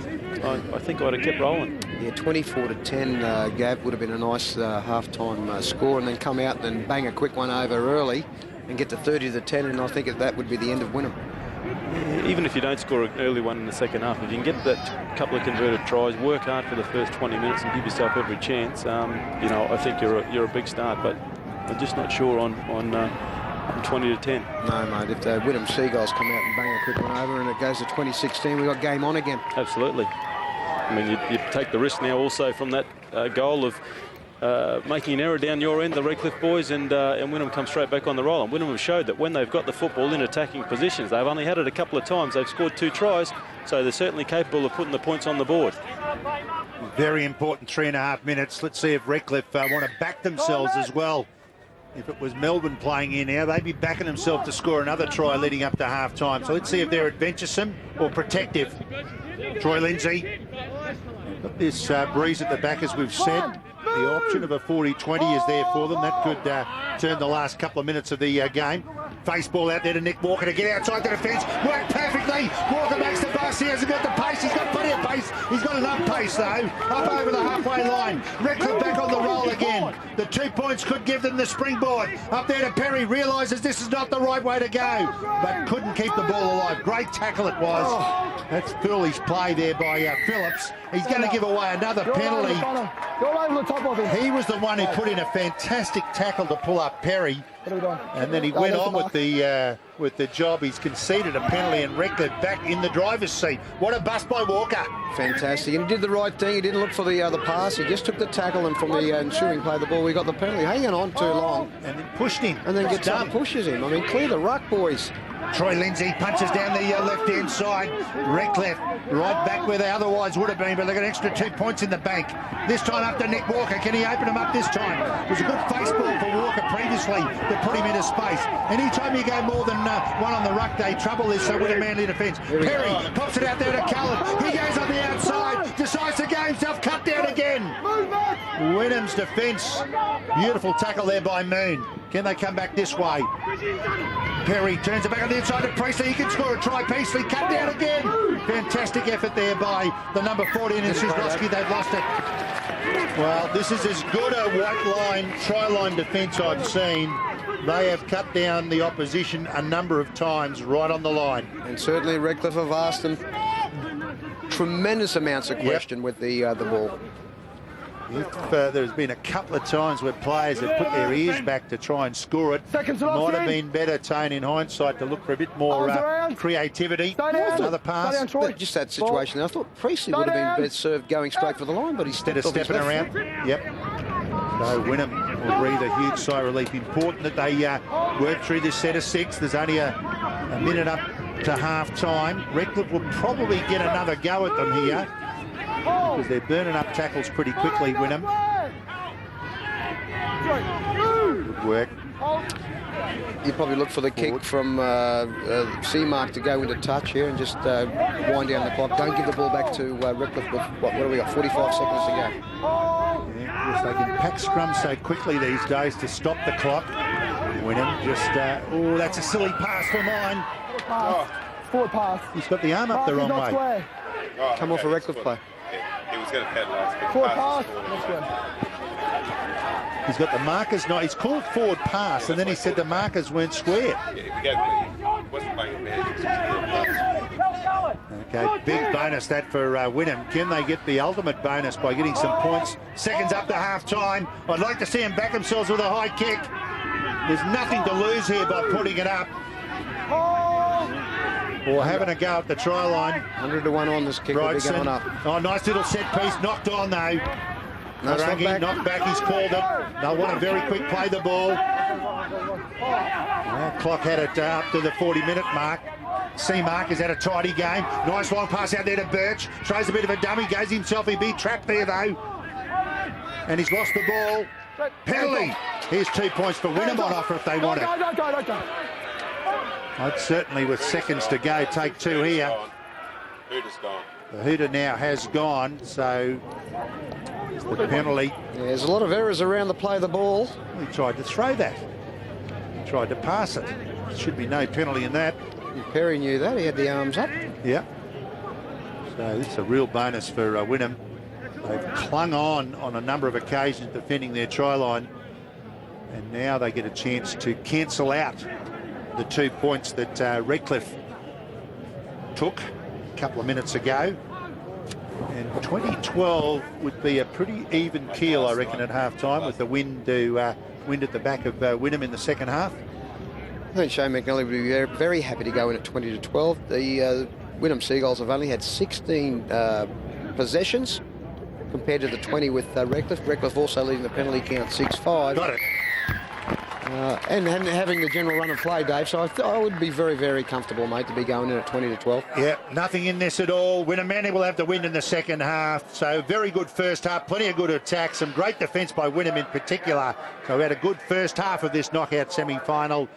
[SPEAKER 4] think I'd have kept rolling.
[SPEAKER 3] Yeah, 24-10, Gav, would have been a nice half-time score, and then come out and bang a quick one over early and get to 30-10, and I think that would be the end of Wynum.
[SPEAKER 4] Even if you don't score an early one in the second half, if you can get that couple of converted tries, work hard for the first 20 minutes and give yourself every chance, you know, I think you're a big start. But I'm just not sure on 20-10.
[SPEAKER 3] No, mate. If the Wynum Seagulls come out and bang a quick one over and it goes to 2016, we've got game on again.
[SPEAKER 4] Absolutely. I mean, you take the risk now also from that goal of making an error down your end, the Redcliffe boys, and Wynum come straight back on the roll. And Wynum have showed that when they've got the football in attacking positions, they've only had it a couple of times. They've scored 2 tries, so they're certainly capable of putting the points on the board.
[SPEAKER 2] Very important 3.5 minutes. Let's see if Redcliffe want to back themselves as well. If it was Melbourne playing in here, they'd be backing themselves to score another try leading up to half-time. So let's see if they're adventuresome or protective. Troy Lindsay. Got this breeze at the back, as we've said. The option of a 40-20 is there for them. That could turn the last couple of minutes of the game. Face ball out there to Nick Walker to get outside the defence. Worked perfectly. Walker makes the bus. He hasn't got the pace. He's got plenty of pace. He's got enough pace, though. Up over the halfway line. Redcliffe back on the roll again. The 2 points could give them the springboard. Up there to Perry. Realises this is not the right way to go, but couldn't keep the ball alive. Great tackle it was. That's foolish play there by Phillips. He's going to give away another penalty. He was the one who put in a fantastic tackle to pull up Perry. And then he went on with the job. He's conceded a penalty, and Redcliffe back in the driver's seat. What a bust by Walker.
[SPEAKER 3] Fantastic. And he did the right thing. He didn't look for the pass. He just took the tackle, and from the ensuing play of the ball, we got the penalty. Hanging on too long.
[SPEAKER 2] And then pushed him.
[SPEAKER 3] And then gets up and pushes him. I mean, clear the ruck, boys.
[SPEAKER 2] Troy Lindsay punches down the left-hand side. Redcliffe right back where they otherwise would have been, but they've got an extra 2 points in the bank. This time up to Nick Walker. Can he open them up this time? It was a good face ball for Walker previously to put him into space. Anytime you go more than one on the ruck day, trouble is so with a manly defence. Perry pops it out there to Cullen. He goes on the outside, decides to go himself, cut down again. Wynum's defence. Beautiful tackle there by Moon. Can they come back this way? Perry turns it back on the inside to Priestley. He can score a try. Priestley cut down again. Fantastic effort there by the number 14 in Szydlowski. They've lost it. Well, this is as good a white line, try line defence I've seen. They have cut down the opposition a number of times right on the line.
[SPEAKER 3] And certainly Redcliffe have asked them tremendous amounts of question with the ball.
[SPEAKER 2] There's been a couple of times where players have put their ears back to try and score it. Might have been better, Tone, in hindsight, to look for a bit more creativity. Another pass.
[SPEAKER 3] Just that situation. I thought Priestley would have been better served going straight for the line, but
[SPEAKER 2] instead of stepping around. Yep. So Wynum will breathe a huge sigh of relief. Important that they work through this set of 6. There's only a minute up to half-time. Redcliffe will probably get another go at them here, because they're burning up tackles pretty quickly, Wynum. Good work.
[SPEAKER 3] You probably look for the kick from Seamark to go into touch here and just wind down the clock. Don't give the ball back to Redcliffe with, what do we got, 45 seconds to go.
[SPEAKER 2] Yeah, yes, they can pack scrum so quickly these days to stop the clock. Wynum just, oh, that's a silly pass for mine.
[SPEAKER 5] Forward pass.
[SPEAKER 2] He's got the arm up the wrong way.
[SPEAKER 3] Come off a Redcliffe play.
[SPEAKER 6] He was going to penalise.
[SPEAKER 5] Forward pass.
[SPEAKER 2] He's got the markers. No, he's called forward pass, and then he said the markers weren't square.
[SPEAKER 6] Yeah, he wasn't playing magic.
[SPEAKER 2] Okay, big bonus that for Wynum. Can they get the ultimate bonus by getting some points? Seconds up to half-time. I'd like to see them back themselves with a high kick. There's nothing to lose here by putting it up. Or having a go at the try line.
[SPEAKER 3] 100-1 on this kick. Will be going up.
[SPEAKER 2] Oh, nice little set piece. Knocked on, though. Knocked back. He's called it. They'll want a very quick play the ball. Clock had it up to the 40-minute mark. Seamark has had a tidy game. Nice long pass out there to Birch. Throws a bit of a dummy. Goes himself. He'd be trapped there, though. And he's lost the ball. Penalty. Here's 2 points for Wynum on offer if they want it. I'd certainly, with seconds to go, take 2 here.
[SPEAKER 6] Hooter's gone.
[SPEAKER 2] The hooter now has gone, so the penalty.
[SPEAKER 3] Yeah, there's a lot of errors around the play of the ball.
[SPEAKER 2] He tried to throw that. He tried to pass it. Should be no penalty in that.
[SPEAKER 3] Perry knew that. He had the arms up.
[SPEAKER 2] Yeah. So it's a real bonus for Wynum. They've clung on a number of occasions defending their try line, and now they get a chance to cancel out the 2 points that Redcliffe took a couple of minutes ago. And 2012 would be a pretty even keel, I reckon, at half-time, with the wind at the back of Wynum in the second half.
[SPEAKER 3] I think Shane McNally would be very happy to go in at 20-12. The Wynum Seagulls have only had 16 possessions compared to the 20 with Redcliffe. Redcliffe also leading the penalty count 6-5.
[SPEAKER 2] Got it.
[SPEAKER 3] And having the general run of play, Dave. So I would be very, very comfortable, mate, to be going in at 20-12.
[SPEAKER 2] Yeah, nothing in this at all. Wynum Manly will have the win in the second half. So very good first half, plenty of good attack, some great defence by Wynum in particular. So we had a good first half of this knockout semi-final.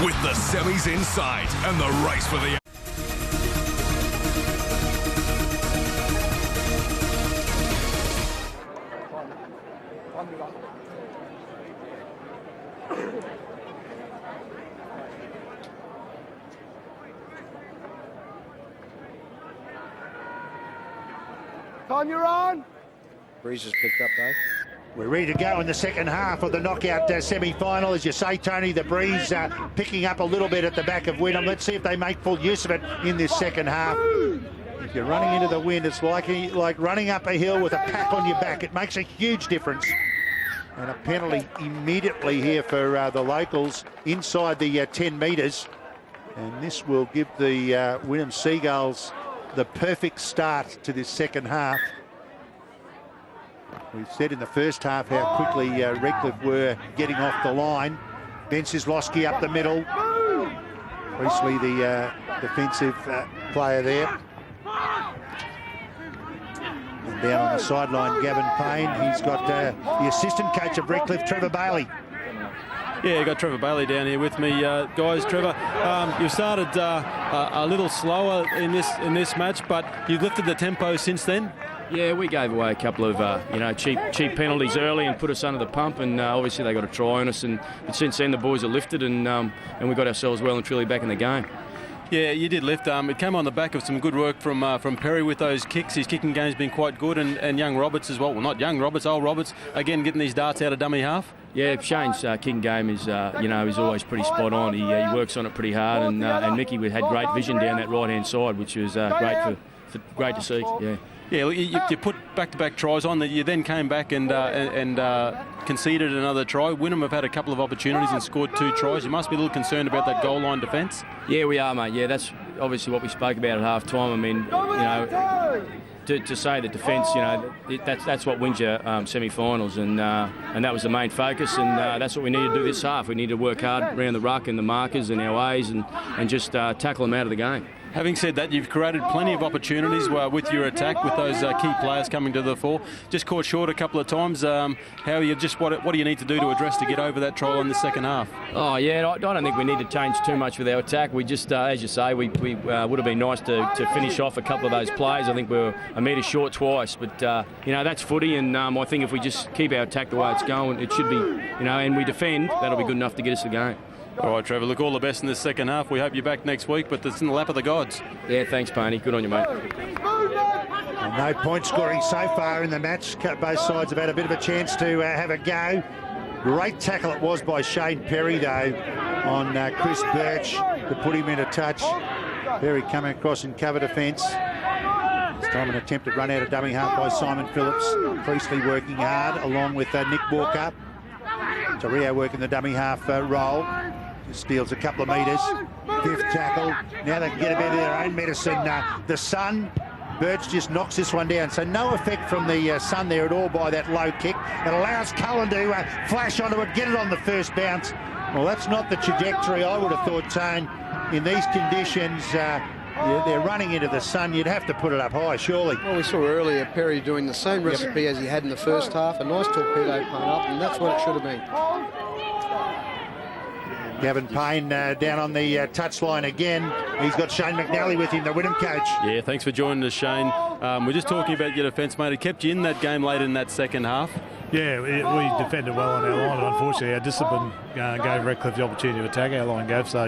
[SPEAKER 7] With the semis in sight and the race for the...
[SPEAKER 5] Time you're on.
[SPEAKER 3] Breeze has picked up, Dave.
[SPEAKER 2] We're ready to go in the second half of the knockout semi-final. As you say, Tony, the breeze picking up a little bit at the back of Wynum. Let's see if they make full use of it in this second half. If you're running into the wind, it's like running up a hill with a pack on your back. It makes a huge difference. And a penalty immediately here for the locals inside the 10 metres. And this will give the Wynum Seagulls the perfect start to this second half. We've said in the first half how quickly Redcliffe were getting off the line. Ben Sislowski up the middle. Priestley, the defensive player there. And down on the sideline, Gavin Payne. He's got the assistant coach of Redcliffe, Trevor Bailey.
[SPEAKER 4] Yeah, got Trevor Bailey down here with me, guys. Trevor, you started a little slower in this match, but you've lifted the tempo since then.
[SPEAKER 8] Yeah, we gave away a couple of cheap penalties early and put us under the pump, and obviously they got a try on us. But since then the boys are lifted, and we got ourselves well and truly back in the game.
[SPEAKER 4] Yeah, you did lift. It came on the back of some good work from Perry with those kicks. His kicking game's been quite good, and young Roberts as well. Well, not young Roberts, old Roberts. Again, getting these darts out of dummy half.
[SPEAKER 8] Yeah, Shane's kicking game is is always pretty spot on. He works on it pretty hard, and Mickey had great vision down that right hand side, which was great to see. Yeah.
[SPEAKER 4] Yeah, you put back-to-back tries on that. You then came back and conceded another try. Wynum have had a couple of opportunities and scored 2 tries. You must be a little concerned about that goal line defence.
[SPEAKER 8] Yeah, we are, mate. Yeah, that's obviously what we spoke about at half-time. I mean, to say that defence, that's what wins your semi-finals, and that was the main focus, and that's what we need to do this half. We need to work hard around the ruck and the markers and our A's and just tackle them out of the game.
[SPEAKER 4] Having said that, you've created plenty of opportunities with your attack, with those key players coming to the fore. Just caught short a couple of times. What do you need to do to address to get over that trial in the second half?
[SPEAKER 8] Oh yeah, I don't think we need to change too much with our attack. We just, as you say, we would have been nice to finish off a couple of those plays. I think we were a metre short twice, but that's footy, and I think if we just keep our attack the way it's going, it should be, and we defend, that'll be good enough to get us the game.
[SPEAKER 4] All right, Trevor, look, all the best in this second half. We hope you're back next week, but it's in the lap of the gods.
[SPEAKER 8] Yeah, thanks, Payne. Good on you, mate.
[SPEAKER 2] And no point scoring so far in the match. Both sides have had a bit of a chance to have a go. Great tackle it was by Shane Perry, though, on Chris Birch to put him in a touch. Perry coming across in cover defence. This time an attempted run out of dummy half by Simon Phillips. Priestley working hard, along with Nick Walker. Torrio working the dummy half roll. Steals a couple of metres. 5th tackle. Now they can get a bit of their own medicine. The Sun. Birch just knocks this one down. So no effect from the Sun there at all by that low kick. It allows Cullen to flash onto it, get it on the first bounce. Well, that's not the trajectory I would have thought, Tone. In these conditions, they're running into the sun. You'd have to put it up high, surely.
[SPEAKER 3] Well, we saw earlier Perry doing the same recipe as he had in the first half. A nice torpedo punt up, and that's what it should have been.
[SPEAKER 2] Gavin Payne down on the touchline again. He's got Shane McNally with him, the Wynum coach.
[SPEAKER 4] Yeah, thanks for joining us, Shane. We're just talking about your defence, mate. It kept you in that game late in that second half.
[SPEAKER 9] Yeah, we defended well on our line, and unfortunately our discipline gave Redcliffe the opportunity to attack our line, Gav, so,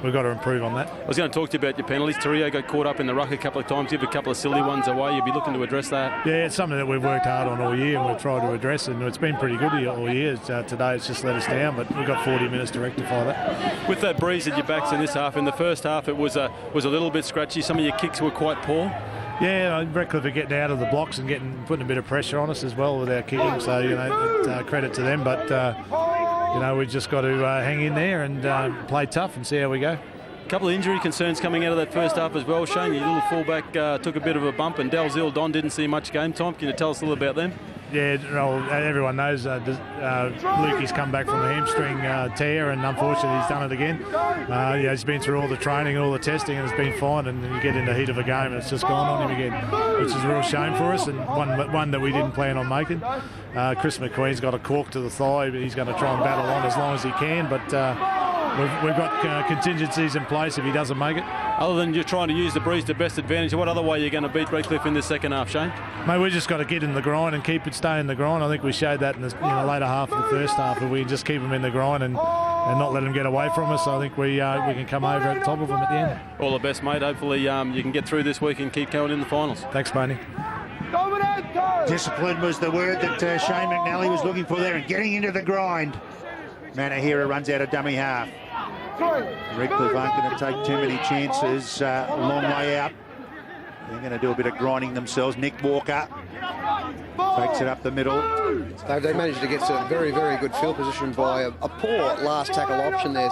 [SPEAKER 9] we've got to improve on that.
[SPEAKER 4] I was going to talk to you about your penalties. Torrio got caught up in the ruck a couple of times, give a couple of silly ones away. You'd be looking to address that?
[SPEAKER 9] Yeah, it's something that we've worked hard on all year and we've tried to address, and it's been pretty good all year. Today it's just let us down, but we've got 40 minutes to rectify that.
[SPEAKER 4] With that breeze at your backs in this half, in the first half it was a little bit scratchy. Some of your kicks were quite poor.
[SPEAKER 9] Yeah, Redcliffe are getting out of the blocks and putting a bit of pressure on us as well with our kicking, so, credit to them, but, we've just got to hang in there and play tough and see how we go.
[SPEAKER 4] A couple of injury concerns coming out of that first half as well, Shane. Your little fullback took a bit of a bump, and Dalziel Don didn't see much game time. Can you tell us a little about them?
[SPEAKER 9] Yeah, well, everyone knows Lukey's come back from a hamstring tear, and unfortunately he's done it again. He's been through all the training and all the testing, and it's been fine, and you get in the heat of a game and it's just gone on him again, which is a real shame for us, and one that we didn't plan on making. Chris McQueen's got a cork to the thigh, but he's going to try and battle on as long as he can, but we've got contingencies in place if he doesn't make it.
[SPEAKER 4] Other than you're trying to use the breeze to best advantage, what other way are you going to beat Redcliffe in the second half, Shane?
[SPEAKER 9] Mate, we just got to get in the grind and keep it stay in the grind. I think we showed that in the later half of the first half, if we just keep them in the grind and not let them get away from us. I think we can come over at the top of them at the end.
[SPEAKER 4] All the best, mate. Hopefully you can get through this week and keep going in the finals.
[SPEAKER 9] Thanks, Barney.
[SPEAKER 2] Discipline was the word that Shane McNally was looking for there, and getting into the grind. Manahira runs out of dummy half. Redcliffe aren't going to take too many chances. Long way out. They're going to do a bit of grinding themselves. Nick Walker takes it up the middle.
[SPEAKER 3] They managed to get to a very, very good field position by a poor last tackle option there.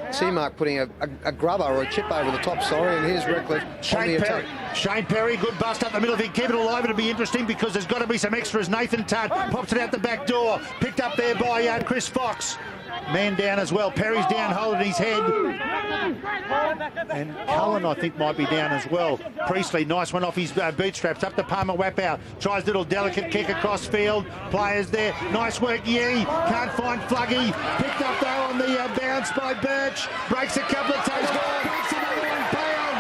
[SPEAKER 3] Seamark putting a grubber or a chip over the top, and here's Redcliffe on the attack.
[SPEAKER 2] Shane Perry, good bust up the middle. If he can keep it alive, it'll be interesting because there's got to be some extras. Nathan Tutt pops it out the back door. Picked up there by Chris Fox. Man down as well. Perry's down, holding his head. And Cullen, I think, might be down as well. Priestley, nice one off his bootstraps. Up to Palmer Wapow. Tries a little delicate kick across field. Players there. Nice work, Yee. Can't find Fluggy. Picked up, though, on the bounce by Birch. Breaks a couple of toes. Breaks another one. Pay on.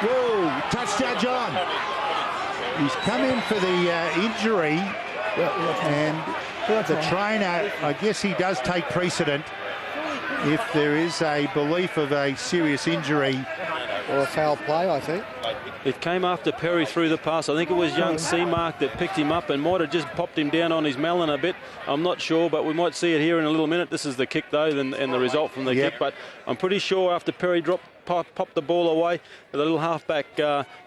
[SPEAKER 2] Whoa. Touch judge on. He's come in for the injury. And the trainer, I guess he does take precedent if there is a belief of a serious injury.
[SPEAKER 3] Or a foul play, I think.
[SPEAKER 4] It came after Perry threw the pass. I think it was young Seamark that picked him up and might have just popped him down on his melon a bit. I'm not sure, but we might see it here in a little minute. This is the kick, though, and the result from the kick. But I'm pretty sure after Perry popped the ball away, the little halfback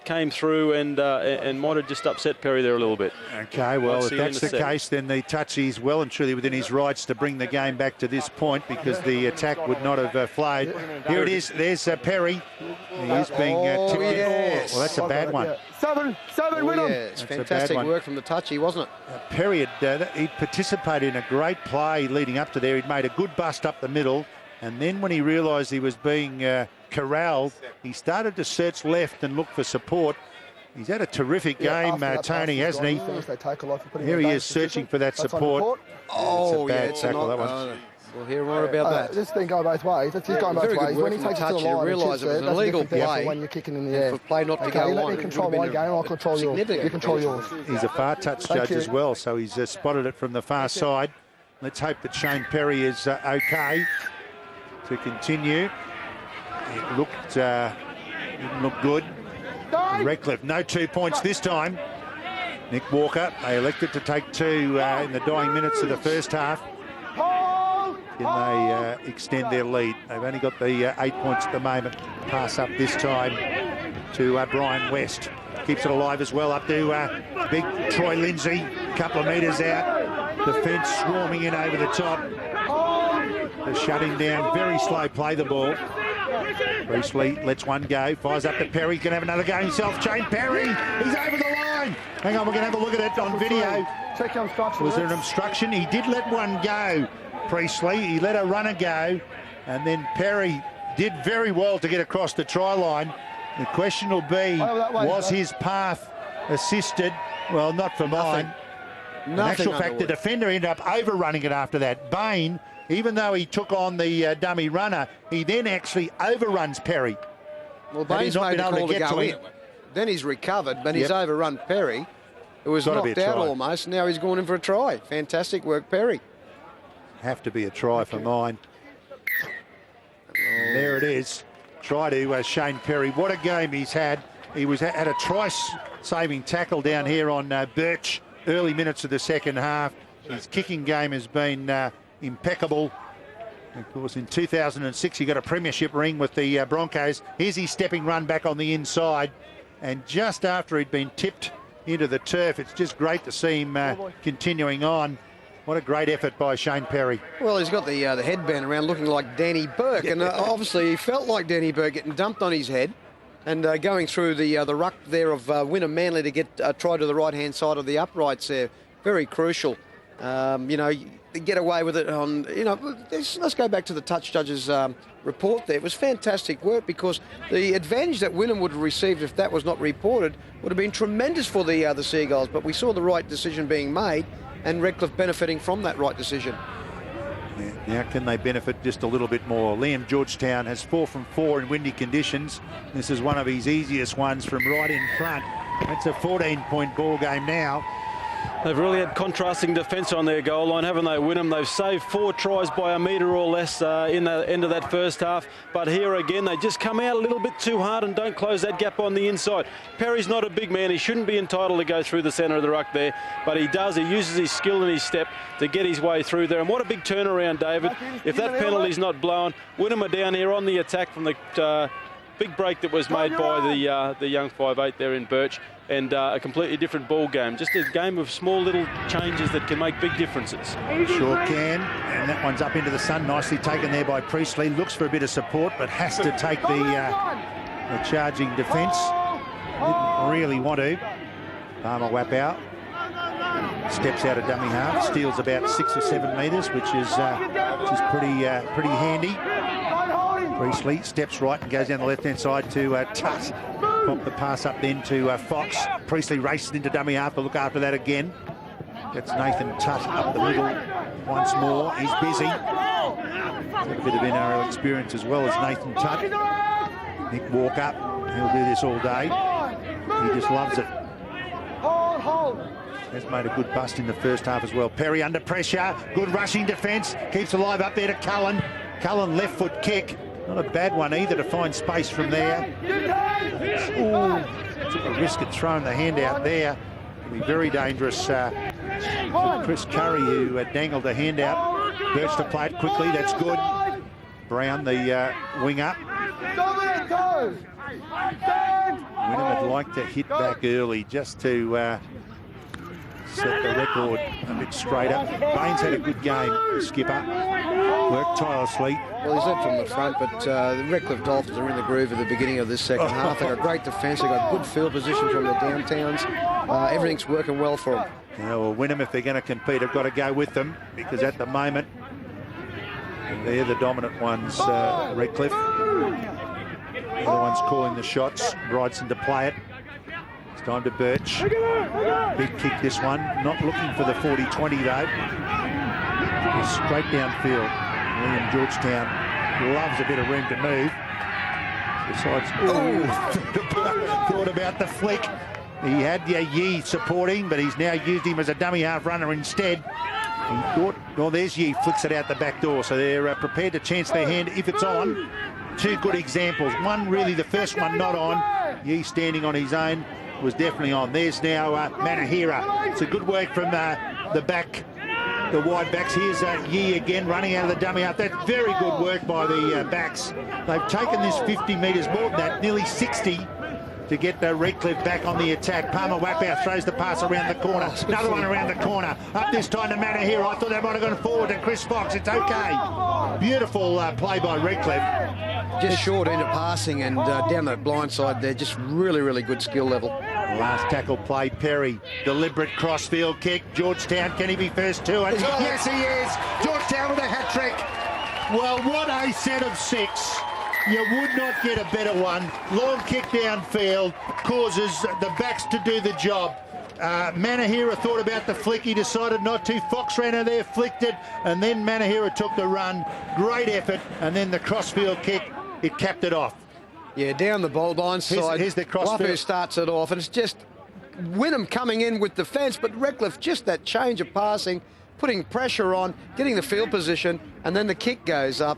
[SPEAKER 4] came through and might have just upset Perry there a little bit.
[SPEAKER 2] Okay, well, if that's the case, then the touch is well and truly within his rights to bring the game back to this point, because the attack would not have flowed. Here it is. There's Perry. He is being tipped in. Well, that's a bad one.
[SPEAKER 5] Seven, wynum.
[SPEAKER 3] Yeah, it's fantastic work from the touchy, wasn't it?
[SPEAKER 2] Perry he'd participated in a great play leading up to there. He'd made a good bust up the middle, and then when he realised he was being corralled, he started to search left and look for support. He's had a terrific game, Tony, hasn't he? Here he is searching for that support.
[SPEAKER 3] Oh,
[SPEAKER 2] it's a bad tackle, that one.
[SPEAKER 3] We'll hear more about that.
[SPEAKER 5] This thing going both ways. That's just going both ways. When he takes it to the line,
[SPEAKER 3] you realise it was an illegal play.
[SPEAKER 5] When you're kicking in the air.
[SPEAKER 3] For play not to go
[SPEAKER 5] you let
[SPEAKER 3] on.
[SPEAKER 5] me control my game, I'll control yours. You control yours.
[SPEAKER 2] He's a far touch judge as well, so he's spotted it from the far side. Let's hope that Shane Perry is okay to continue. It didn't look good. Redcliffe, no 2 points this time. Nick Walker, they elected to take two in the dying minutes of the first half. Can they extend their lead? They've only got the 8 points at the moment. Pass up this time to Brian West. Keeps it alive as well, up to big Troy Lindsay. Couple of metres out. Defence swarming in over the top. They're shutting down. Very slow play the ball. Priestley lets one go. Fires up to Perry. Can have another go himself. Shane Perry. He's over the line. Hang on, we're going to have a look at it on video.
[SPEAKER 5] Check your obstruction.
[SPEAKER 2] Was there an obstruction? He did let one go. Priestley, he let a runner go, and then Perry did very well to get across the try line. The question will be, was his path assisted? Well, not for mine. In actual fact, the defender ended up overrunning it after that. Bain, even though he took on the dummy runner, he then actually overruns Perry.
[SPEAKER 3] Well, Bain's made the call to go in. Then he's recovered, but he's overrun Perry, who was knocked out almost. Now he's gone in for a try. Fantastic work, Perry.
[SPEAKER 2] Have to be a try for mine. And there it is. Try to Shane Perry. What a game he's had. He was had a try-saving tackle down here on Birch. Early minutes of the second half. His kicking game has been impeccable. Of course, in 2006, he got a premiership ring with the Broncos. Here's his stepping run back on the inside. And just after he'd been tipped into the turf, it's just great to see him continuing on. What a great effort by Shane Perry.
[SPEAKER 3] Well, he's got the headband around looking like Danny Burke. And obviously he felt like Danny Burke getting dumped on his head. And going through the ruck there of Wynum Manly to get try to the right-hand side of the uprights there. Very crucial. You know, get away with it on, you know, let's go back to the touch judge's report there. It was fantastic work because the advantage that Wynum would have received if that was not reported would have been tremendous for the Seagulls. But we saw the right decision being made and Redcliffe benefiting from that right decision.
[SPEAKER 2] Yeah, now can they benefit just a little bit more? Liam Georgetown has 4 from 4 in windy conditions. This is one of his easiest ones from right in front. It's a 14-point ball game now.
[SPEAKER 4] They've really had contrasting defence on their goal line, haven't they, Wynum? They've saved 4 tries by a metre or less in the end of that first half. But here again, they just come out a little bit too hard and don't close that gap on the inside. Perry's not a big man. He shouldn't be entitled to go through the centre of the ruck there. But he does. He uses his skill and his step to get his way through there. And what a big turnaround, David. If that penalty's not blown, Wynum are down here on the attack from the big break that was made by the young 5'8" there in Birch. And a completely different ball game. Just a game of small little changes that can make big differences.
[SPEAKER 2] Sure can. And that one's up into the sun. Nicely taken there by Priestley. Looks for a bit of support, but has to take the charging defence. Didn't really want to. Palmer Wapau steps out of dummy half. Steals about 6 or 7 metres, which is pretty handy. Priestley steps right and goes down the left-hand side to Tutt. Pop the pass up then to Fox. Priestley races into dummy half to look after that again. That's Nathan Tutt up the middle once more. He's busy. A bit of NRL experience as well as Nathan Tutt. Nick Walker, he'll do this all day. He just loves it. Has made a good bust in the first half as well. Perry under pressure. Good rushing defence. Keeps alive up there to Cullen. Cullen left foot kick. Not a bad one either to find space from there. Took a risk at throwing the hand out there. It'll be very dangerous for Chris Curry, who dangled the hand out. Birch to play it quickly. That's good. Brown, the wing up. Wynum would like to hit back early just to set the record a bit straighter. Bain's had a good game, the skipper. Worked tirelessly.
[SPEAKER 3] Well, he's led from the front, but the Redcliffe Dolphins are in the groove at the beginning of this second half. They've got great defence. They've got good field position from the downtowns. Everything's working well for them.
[SPEAKER 2] Yeah, well, Wynum, if they're going to compete, have got to go with them, because at the moment, they're the dominant ones, Redcliffe. The other one's calling the shots. Bryson to play it. It's time to Birch. Big kick this one. Not looking for the 40-20 though. It's straight downfield. Liam Georgetown loves a bit of room to move. Besides, thought about the flick. He had Yee supporting, but he's now used him as a dummy half runner instead. He thought, well, there's Yee, flicks it out the back door. So they're prepared to chance their hand if it's on. 2 good examples. One, really, the first one not on. Yee standing on his own was definitely on. There's now Manahira. It's a good work from the back, the wide backs. Here's Yee again running out of the dummy half. That's very good work by the backs. They've taken this 50 metres, more than that, nearly 60, to get Redcliffe back on the attack. Palmer Wapau throws the pass around the corner. Another one around the corner. Up this time to Manahira. I thought they might have gone forward to Chris Fox. It's okay. Beautiful play by Redcliffe.
[SPEAKER 3] Just short end of passing and down that blind side there. Just really, really good skill level.
[SPEAKER 2] Last tackle play, Perry. Deliberate crossfield kick. Georgetown, can he be first to it? Yes, he is. Georgetown with a hat-trick. Well, what a set of 6. You would not get a better one. Long kick downfield causes the backs to do the job. Manahira thought about the flick. He decided not to. Fox ran out there, flicked it, and then Manahira took the run. Great effort, and then the crossfield kick, it capped it off.
[SPEAKER 3] Yeah, down the ball line side.
[SPEAKER 2] Here's the crossfield.
[SPEAKER 3] Wapu starts it off, and it's just Wynum coming in with defence, but Redcliffe, just that change of passing, putting pressure on, getting the field position, and then the kick goes up.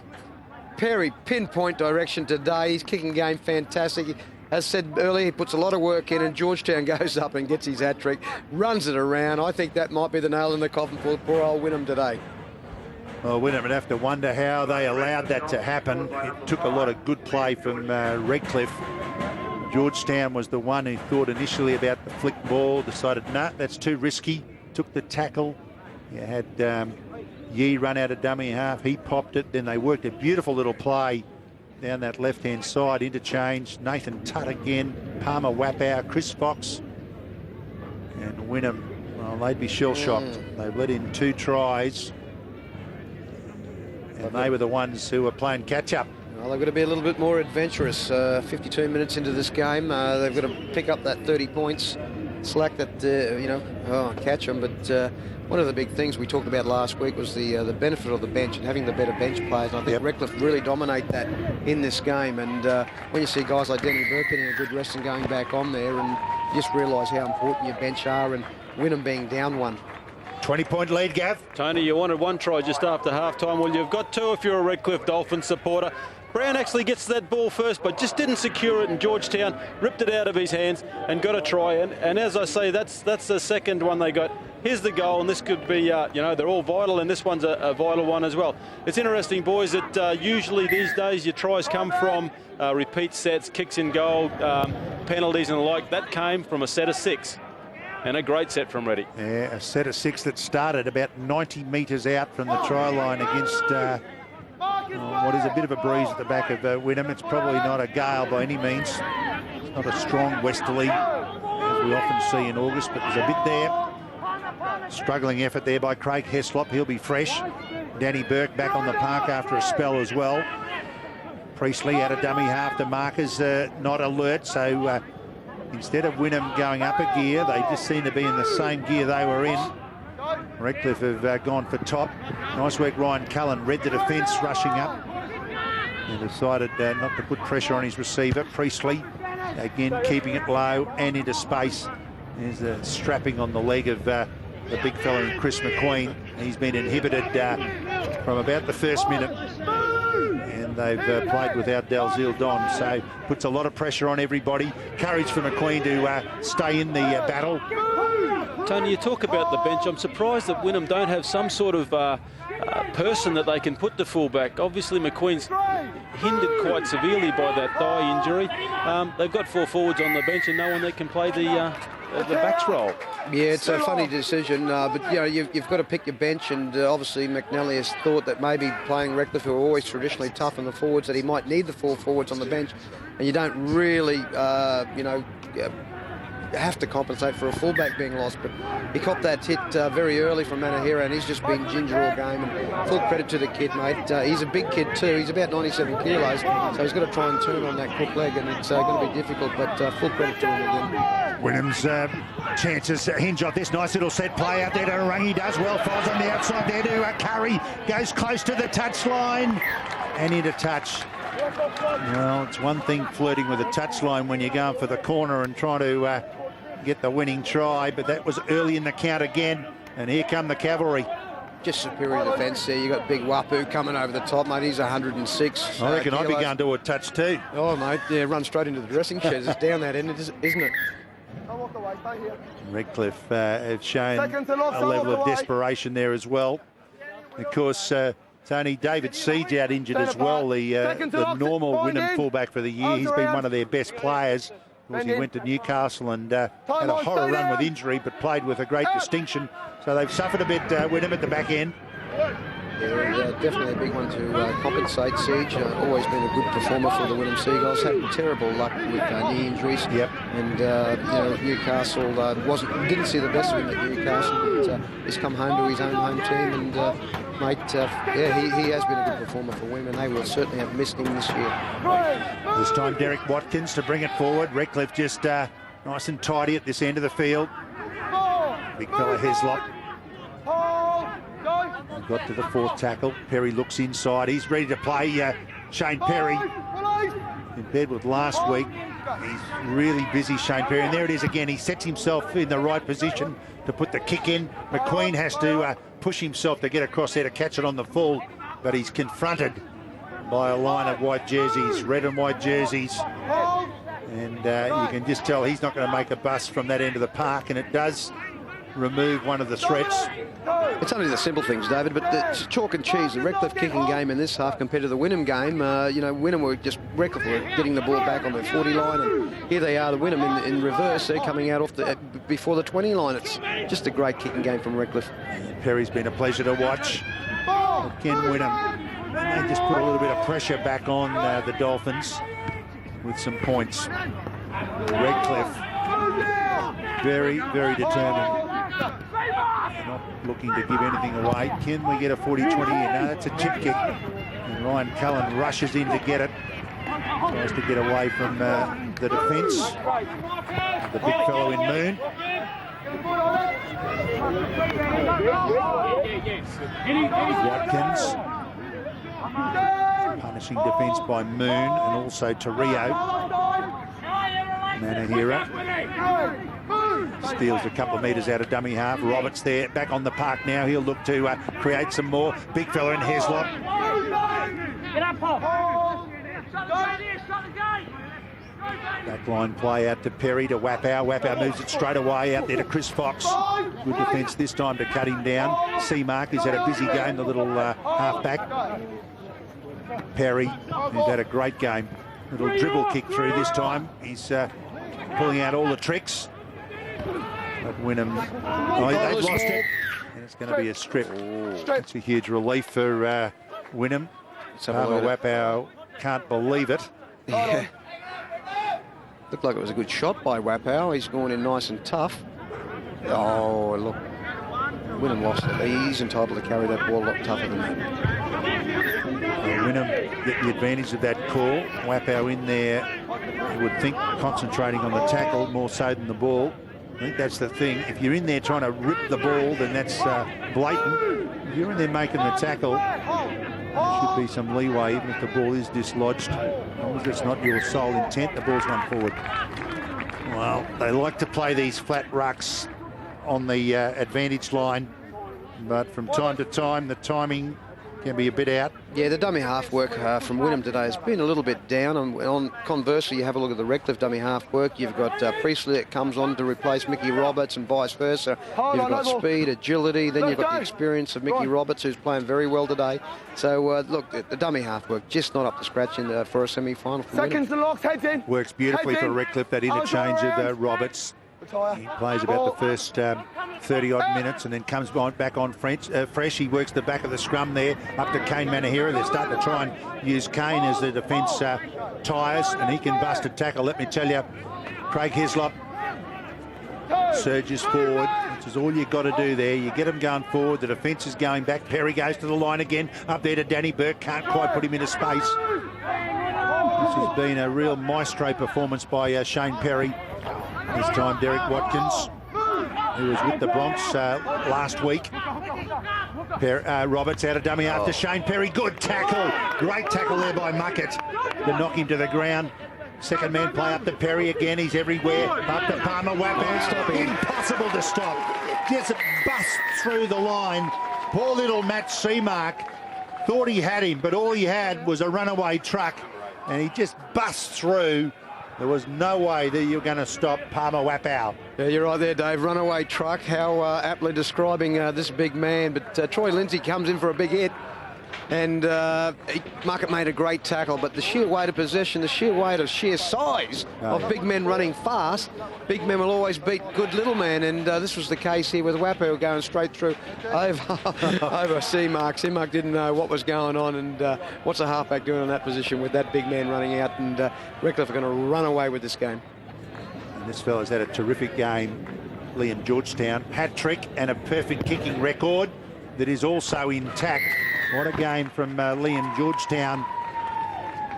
[SPEAKER 3] Perry, pinpoint direction today. His kicking game, fantastic. As said earlier, he puts a lot of work in, and Georgetown goes up and gets his hat-trick, runs it around. I think that might be the nail in the coffin for poor old Wynum today.
[SPEAKER 2] Well, Wynum would have to wonder how they allowed that to happen. It took a lot of good play from Redcliffe. Georgetown was the one who thought initially about the flick ball, decided, no, that's too risky, took the tackle. You had Yee run out of dummy half, he popped it, then they worked a beautiful little play down that left-hand side, interchange. Nathan Tutt again, Palmer Wapow, Chris Fox, and Wynum. Well, they'd be shell-shocked. They've let in 2 tries, and they were the ones who were playing catch-up.
[SPEAKER 3] Well, they've got to be a little bit more adventurous. 52 minutes into this game, they've got to pick up that 30 points, slack that, catch them. But one of the big things we talked about last week was the benefit of the bench and having the better bench players. And I think Redcliffe really dominate that in this game. And when you see guys like Danny Burke getting a good rest and going back on there, and you just realise how important your bench are, and Wynum being down one.
[SPEAKER 2] 20-point lead, Gav.
[SPEAKER 4] Tony, you wanted 1 try just after half-time. Well, you've got 2 if you're a Redcliffe Dolphins supporter. Brown actually gets that ball first, but just didn't secure it, and Georgetown ripped it out of his hands and got a try. And as I say, that's the second one they got. Here's the goal, and this could be, they're all vital, and this one's a vital one as well. It's interesting, boys, that usually these days your tries come from repeat sets, kicks in goal, penalties and the like. That came from a set of 6. And a great set from Reddy.
[SPEAKER 2] Yeah, a set of 6 that started about 90 metres out from the try line against what is a bit of a breeze at the back of Wynum. It's probably not a gale by any means. It's not a strong westerly, as we often see in August, but there's a bit there. Struggling effort there by Craig Heslop. He'll be fresh. Danny Burke back on the park after a spell as well. Priestley out of dummy half. The markers not alert, so instead of Wynum going up a gear, they just seem to be in the same gear they were in. Redcliffe have gone for top. Nice work, Ryan Cullen. Read the defence, rushing up. And decided not to put pressure on his receiver. Priestley, again, keeping it low and into space. There's a strapping on the leg of the big fella in Chris McQueen. He's been inhibited from about the first minute. And they've played without Dalziel Don, so puts a lot of pressure on everybody. Courage for McQueen to stay in the battle.
[SPEAKER 4] Tony, you talk about the bench. I'm surprised that Wynum don't have some sort of person that they can put to fullback. Obviously, McQueen's hindered quite severely by that thigh injury. They've got 4 forwards on the bench and no one that can play the backs role.
[SPEAKER 3] Yeah, it's a funny decision, but you've got to pick your bench, and obviously McNally has thought that maybe playing Redcliffe, who are always traditionally tough on the forwards, that he might need the 4 forwards on the bench, and you don't really, have to compensate for a fullback being lost. But he copped that hit very early from Manahira, and he's just been ginger all game. And full credit to the kid, mate. He's a big kid too. He's about 97 kilos, so he's got to try and turn on that crook leg, and it's going to be difficult. But full credit to him again.
[SPEAKER 2] Wynum's chances hinge on this nice little set play out there to Rangi. Does well, falls on the outside there to Curry. Goes close to the touchline and into touch. Well, it's one thing flirting with a touchline when you're going for the corner and trying to get the winning try, but that was early in the count again, and here come the cavalry.
[SPEAKER 3] Just superior defence there. You got big Wapu coming over the top, mate. He's 106.
[SPEAKER 2] I reckon I'd be going to a touch too.
[SPEAKER 3] Oh, mate, yeah, run straight into the dressing sheds. It's down that end, isn't it?
[SPEAKER 2] Redcliffe have shown a level of desperation there as well. Of course, Tony, David Seed's out injured as well, the normal Wynum fullback for the year. He's been one of their best players. Of course, he went to Newcastle and had a horror run with injury, but played with a great distinction. So they've suffered a bit, Wynum at the back end.
[SPEAKER 3] Yeah, definitely a big one to compensate. Siege, always been a good performer for the Wynum Seagulls. Had terrible luck with knee injuries.
[SPEAKER 2] Yep.
[SPEAKER 3] And Newcastle didn't see the best of him at Newcastle, but he's come home to his own home team, and he has been a good performer for Wynum, and they will certainly have missed him this year.
[SPEAKER 2] This time Derek Watkins to bring it forward. Redcliffe just nice and tidy at this end of the field. Big fella Heslop. Got to the fourth tackle. Perry looks inside. He's ready to play. Shane Perry in bed with last week. He's really busy, Shane Perry. And there it is again. He sets himself in the right position to put the kick in. McQueen has to push himself to get across there to catch it on the full. But he's confronted by a line of white jerseys, red and white jerseys. And you can just tell he's not going to make a bust from that end of the park. And it does remove one of the threats.
[SPEAKER 3] It's only the simple things, David, but it's chalk and cheese. The Redcliffe kicking game in this half compared to the Wynum game, Wynum were just Redcliffe were getting the ball back on the 40 line, and here they are, the Wynum in reverse. They're coming out off before the 20 line. It's just a great kicking game from Redcliffe.
[SPEAKER 2] Perry's been a pleasure to watch. Again, Wynum, and they just put a little bit of pressure back on the Dolphins with some points. Redcliffe, very, very determined. Not looking to give anything away. Can we get a 40-20 in? No, that's a chip kick. And Ryan Cullen rushes in to get it. Tries to get away from the defence. The big fellow in Moon. Watkins. Punishing defence by Moon and also Torrio. Manahira. Steals a couple of metres out of dummy half. Roberts there, back on the park now. He'll look to create some more. Big fella in Heslop. Backline play out to Perry to Wapow. Wapow moves it straight away out there to Chris Fox. Good defence this time to cut him down. Seamark, who's had a busy game, the little halfback. Perry, who's had a great game. Little dribble kick through this time. He's pulling out all the tricks. But Wynum, they've lost it. And it's going to be a strip. It's a huge relief for Wynum. Palmer Wapow can't believe it.
[SPEAKER 3] Yeah. Looked like it was a good shot by Wapow. He's going in nice and tough. Oh, look. Wynum lost it. He's entitled to carry that ball a lot tougher than that.
[SPEAKER 2] Wynum get the advantage of that call. Wapow in there, you would think, concentrating on the tackle more so than the ball. I think that's the thing. If you're in there trying to rip the ball, then that's blatant. If you're in there making the tackle, there should be some leeway, even if the ball is dislodged. As long as it's not your sole intent, the ball's gone forward. Well, they like to play these flat rucks on the advantage line, but from time to time, the timing can be a bit out.
[SPEAKER 3] Yeah, the dummy half work from Wynum today has been a little bit down. On conversely, you have a look at the Redcliffe dummy half work. You've got Priestley that comes on to replace Mickey Roberts and vice versa. You've got speed, agility, then you've got the experience of Mickey Roberts, who's playing very well today. So, look, the dummy half work just not up to scratch for a semi-final.
[SPEAKER 5] Seconds to lock, heads in.
[SPEAKER 2] Works beautifully for Redcliffe, that interchange of Roberts. He plays about the first 30-odd minutes and then comes back on fresh. He works the back of the scrum there up to Kane Manahira. They're starting to try and use Kane as the defence tires, and he can bust a tackle. Let me tell you, Craig Heslop surges forward, which is all you've got to do there. You get him going forward, the defence is going back. Perry goes to the line again, up there to Danny Burke, can't quite put him into space. This has been a real maestro performance by Shane Perry. This time Derek Watkins, who was with the Bronx last week. Roberts out of dummy after Shane Perry. Good tackle. Great tackle there by Muckett to knock him to the ground. Second man play up to Perry again. He's everywhere. Up to Palmer. Wapow. Impossible to stop. Just busts through the line. Poor little Matt Seamark thought he had him, but all he had was a runaway truck, and he just busts through. There was no way that you're going to stop Palmer Wapow.
[SPEAKER 3] Yeah, you're right there, Dave. Runaway truck. How aptly describing this big man. But Troy Lindsay comes in for a big hit. And Market made a great tackle, but the sheer weight of possession, the sheer weight of sheer size of big men running fast, big men will always beat good little men, and this was the case here with Wapu going straight through over C-Mark. C-Mark didn't know what was going on, and what's a halfback doing in that position with that big man running out, and Redcliffe are going to run away with this game.
[SPEAKER 2] And this fella's had a terrific game, Liam Georgetown. Hat-trick and a perfect kicking record that is also intact. What a game from Liam Georgetown.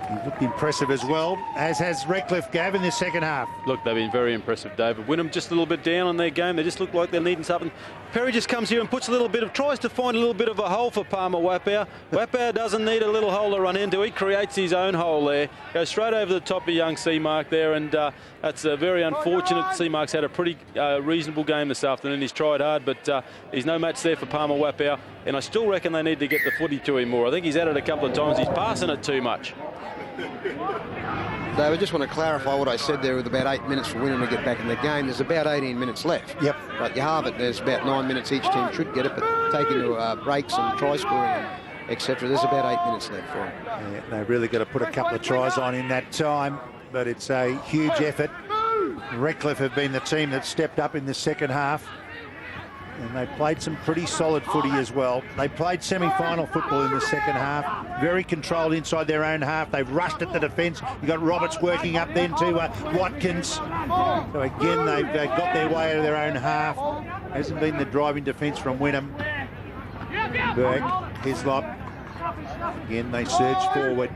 [SPEAKER 2] He looked impressive as well, as has Redcliffe, Gav, in the second half.
[SPEAKER 4] Look, they've been very impressive, David. Wynum just a little bit down on their game. They just look like they're needing something. Perry just comes here and puts a little bit of, tries to find a little bit of a hole for Palmer Wapow. Wapow doesn't need a little hole to run into. He creates his own hole there. Goes straight over the top of young C-Mark there, and that's very unfortunate. C-Mark's had a pretty reasonable game this afternoon. He's tried hard, but he's no match there for Palmer Wapow, and I still reckon they need to get the footy to him more. I think he's had it a couple of times. He's passing it too much.
[SPEAKER 3] David, I just want to clarify what I said there with about 8 minutes for Wynum to get back in the game. There's about 18 minutes left.
[SPEAKER 2] Yep.
[SPEAKER 3] But you halve it, there's about 9 minutes each team should get it, but take into breaks and try scoring, etc. There's about 8 minutes left for them.
[SPEAKER 2] Yeah, they've really got to put a couple of tries on in that time, but it's a huge effort. Redcliffe have been the team that stepped up in the second half, and they played some pretty solid footy as well. They played semi-final football in the second half, very controlled inside their own half. They've rushed at the defence. You've got Roberts working up then to Watkins. So again, they've got their way out of their own half. Hasn't been the driving defence from Wynum. Burke, Hislop. Again, they surge forward.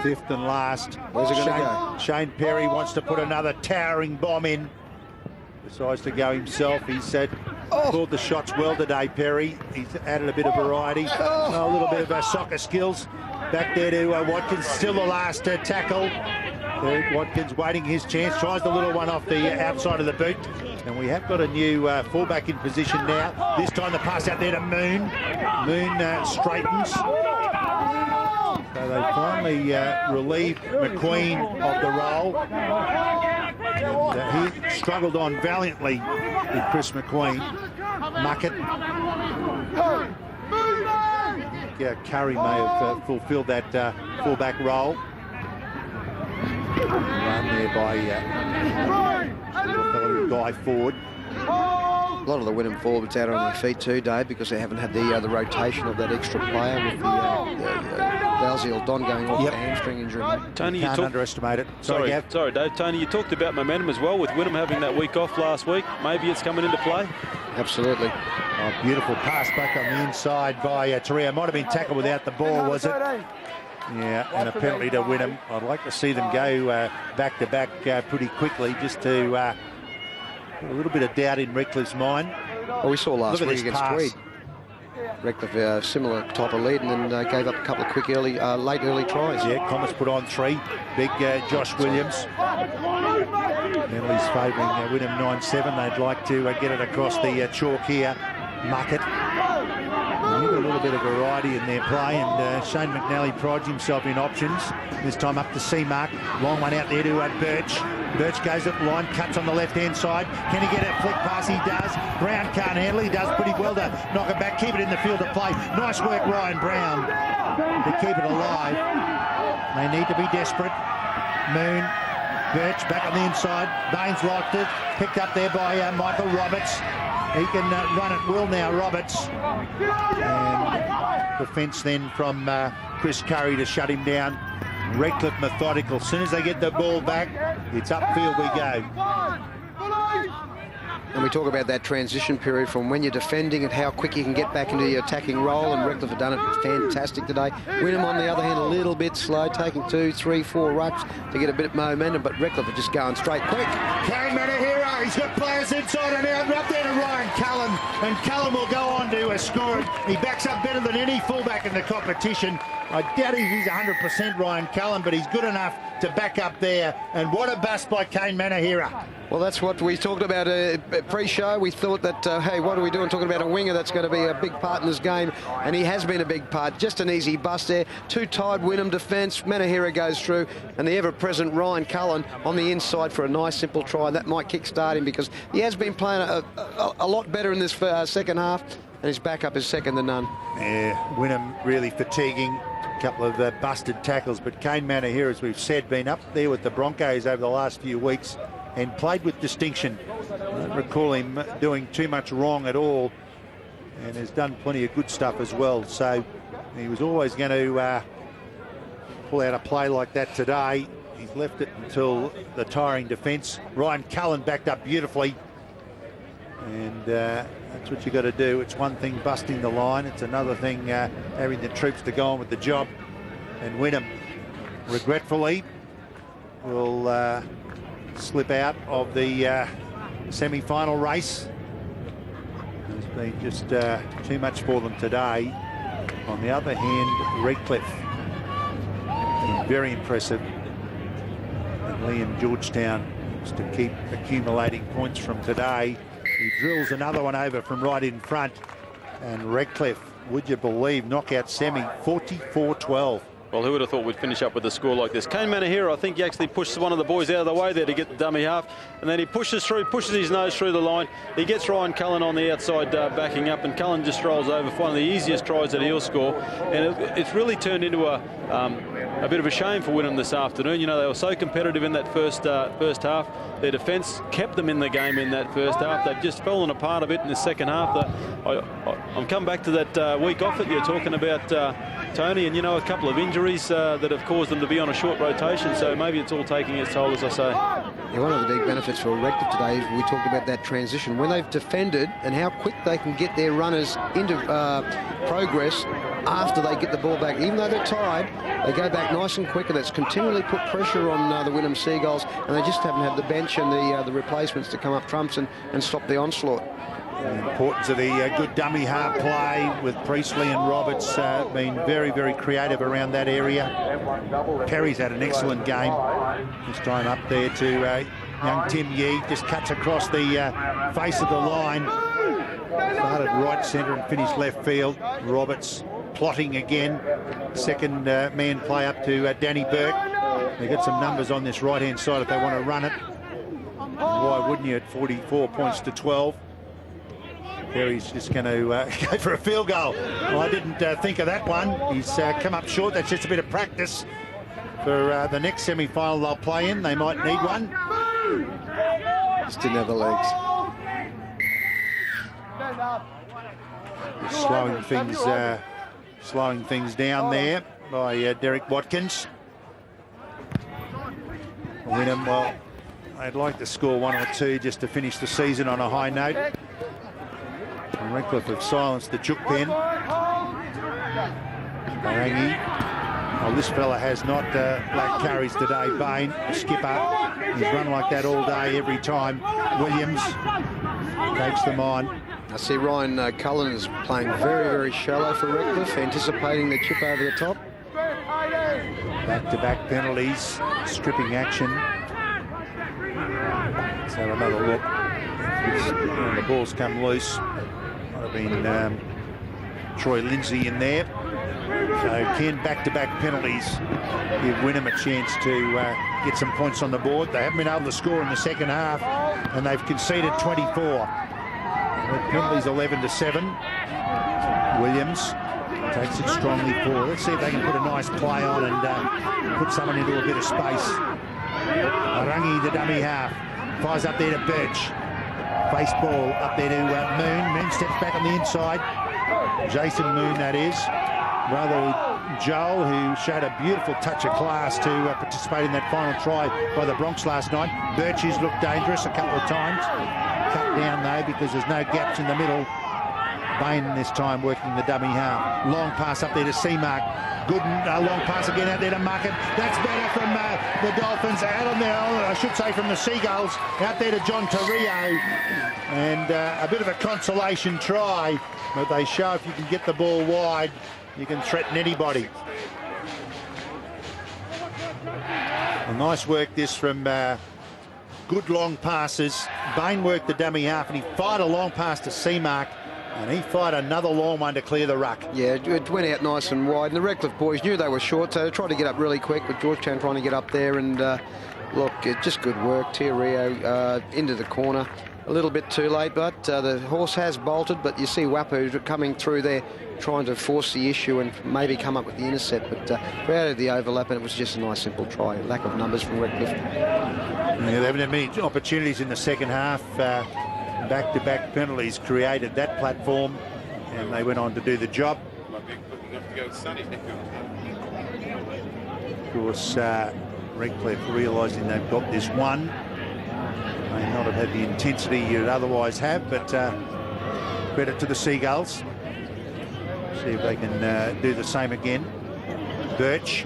[SPEAKER 2] Fifth and last.
[SPEAKER 3] Where's it going to go?
[SPEAKER 2] Shane Perry wants to put another towering bomb in. Decides to go himself. He's called the shots well today, Perry. He's added a bit of variety, a little bit of soccer skills. Back there to Watkins, still the last tackle. Watkins waiting his chance, tries the little one off the outside of the boot. And we have got a new fullback in position now. This time the pass out there to Moon. Moon straightens. So they finally relieved McQueen of the role. And he struggled on valiantly with Chris McQueen. Muckett. Curry may have fulfilled that fullback role. Run there by Guy Ford.
[SPEAKER 3] A lot of the Wynum forwards out on their feet too, Dave, because they haven't had the rotation of that extra player with Valziel Don going off the hamstring injury.
[SPEAKER 4] Tony,
[SPEAKER 2] you can't underestimate it.
[SPEAKER 4] Sorry, Dave. Tony, you talked about momentum as well with Wynum having that week off last week. Maybe it's coming into play.
[SPEAKER 3] Absolutely.
[SPEAKER 2] Oh, beautiful pass back on the inside by Torrio. Might have been tackled without the ball, was it? Yeah, and a penalty to Wynum. I'd like to see them go back-to-back pretty quickly just to put a little bit of doubt in Redcliffe's mind.
[SPEAKER 3] Well, we saw last week against Tweed. Redcliffe, similar type of lead, and then gave up a couple of quick late early tries.
[SPEAKER 2] Yeah, Comets put on 3. Big Josh Williams. Penalties favouring Wynum 9-7. They'd like to get it across the chalk here. Muckett. You've got a little bit of variety in their play, and Shane McNally prides himself in options. This time up to C-Mark. Long one out there to Birch. Birch goes up the line, cuts on the left-hand side. Can he get a flick pass? He does. Brown can't handle it. He does pretty well to knock it back, keep it in the field of play. Nice work, Ryan Brown, to keep it alive. They need to be desperate. Moon, Birch back on the inside. Baines locked it. Picked up there by Michael Roberts. He can run it well now, Roberts. And defence then from Chris Curry to shut him down. Redcliffe methodical. As soon as they get the ball back, it's upfield we go.
[SPEAKER 3] And we talk about that transition period from when you're defending and how quick you can get back into the attacking role, and Redcliffe have done it fantastic today. Wynum, on the other hand, a little bit slow, taking 2, 3, 4 rucks to get a bit of momentum, but Redcliffe are just going straight quick.
[SPEAKER 2] Kane Manahira, he's got players inside and out, up there to Ryan Cullen, and Cullen will go on to score it. He backs up better than any fullback in the competition. I doubt if he's 100% Ryan Cullen, but he's good enough to back up there. And what a bust by Kane Manahira.
[SPEAKER 3] Well, that's what we talked about pre-show. We thought that, hey, what are we doing? Talking about a winger that's going to be a big part in this game, and he has been a big part. Just an easy bust there. Too tired Wynum defence. Manahira goes through, and the ever-present Ryan Cullen on the inside for a nice, simple try. That might kick-start him because he has been playing a lot better in this second half. and his backup is second to none.
[SPEAKER 2] Yeah, Wynum really fatiguing. A couple of busted tackles, but Kane Manor here, as we've said, been up there with the Broncos over the last few weeks and played with distinction. I don't recall him doing too much wrong at all, and has done plenty of good stuff as well. So he was always going to pull out a play like that today. He's left it until the tiring defence. Ryan Cullen backed up beautifully, and that's what you got to do. It's one thing busting the line, it's another thing having the troops to go on with the job. And Wynum, regretfully, will slip out of the semi-final race. It's been just too much for them today. On the other hand, Redcliffe, been very impressive. And Liam Georgetown looks to keep accumulating points from today. He drills another one over from right in front, and Redcliffe, would you believe, knockout semi, 44-12.
[SPEAKER 4] Well, who would have thought we'd finish up with a score like this? Kane Manor here, I think he actually pushes one of the boys out of the way there to get the dummy half, and then he pushes his nose through the line. He gets Ryan Cullen on the outside backing up, and Cullen just strolls over for one of the easiest tries that he'll score. And it's really turned into a bit of a shame for Wynum this afternoon. You know, they were so competitive in that first half. Their defence kept them in the game in that first half. They've just fallen apart a bit in the second half. I'm coming back to that week off that you're talking about, Tony, and, you know, a couple of injuries that have caused them to be on a short rotation, so maybe it's all taking its toll, as I say.
[SPEAKER 3] Yeah, one of the big benefits for Redcliffe today is we talked about that transition. When they've defended and how quick they can get their runners into progress after they get the ball back. Even though they're tired, they go back nice and quick, and that's continually put pressure on the Wynum Seagulls, and they just haven't had the bench and the replacements to come up trumps and stop the onslaught.
[SPEAKER 2] The importance of the good dummy half play with Priestley and Roberts being very, very creative around that area. Perry's had an excellent game. This time up there to young Tim Yee, just cuts across the face of the line. Started right centre and finished left field. Roberts plotting again. Second man play up to Danny Burke. They got some numbers on this right-hand side if they want to run it. And why wouldn't you at 44 points to 12? Perry's just going to go for a field goal. Well, I didn't think of that one. He's come up short. That's just a bit of practice for the next semi-final they'll play in. They might need one.
[SPEAKER 3] Just didn't have the legs.
[SPEAKER 2] Just slowing things down there by Derek Watkins. Wynum, well, I'd like to score one or two just to finish the season on a high note. And Redcliffe have silenced the chook pen. Barangi. Well, this fella has not black carries today. Bain, the skipper, he's run like that all day, every time. Williams takes them on.
[SPEAKER 3] I see Ryan Cullen is playing very, very shallow for Redcliffe, anticipating the chip over the top.
[SPEAKER 2] Back-to-back penalties, stripping action. Let's have another look. When the balls come loose, might have been Troy Lindsay in there. So can back-to-back penalties give Wynum a chance to get some points on the board. They haven't been able to score in the second half, and they've conceded 24. Penalties 11-7. Williams takes it strongly forward. Let's see if they can put a nice play on and put someone into a bit of space. Arangi, the dummy half, fires up there to Birch. Face ball up there to Moon. Moon steps back on the inside. Jason Moon, that is. Brother Joel, who showed a beautiful touch of class to participate in that final try by the Bronx last night. Birch's looked dangerous a couple of times. Cut down though because there's no gaps in the middle. Bain this time working the dummy half. Long pass up there to Seamark. Good long pass again out there to Market. That's better from the Dolphins. Out on there, I should say from the Seagulls. Out there to John Torrio. And a bit of a consolation try. But they show if you can get the ball wide, you can threaten anybody. A nice work this from good long passes. Bain worked the dummy half and he fired a long pass to Seamark. And he fired another long one to clear the ruck.
[SPEAKER 3] Yeah, it went out nice and wide. And the Redcliffe boys knew they were short, so they tried to get up really quick, with Georgetown trying to get up there. And look, just good work. Tia Rio into the corner. a little bit too late, but the horse has bolted. But you see Wapu coming through there, trying to force the issue and maybe come up with the intercept. But out of the overlap, and it was just a nice, simple try. Lack of numbers from Redcliffe.
[SPEAKER 2] Yeah, they haven't had many opportunities in the second half. Back-to-back penalties created that platform, and they went on to do the job. Of course, Redcliffe realising they've got this one. May not have had the intensity you'd otherwise have, but credit to the Seagulls. See if they can do the same again. Birch.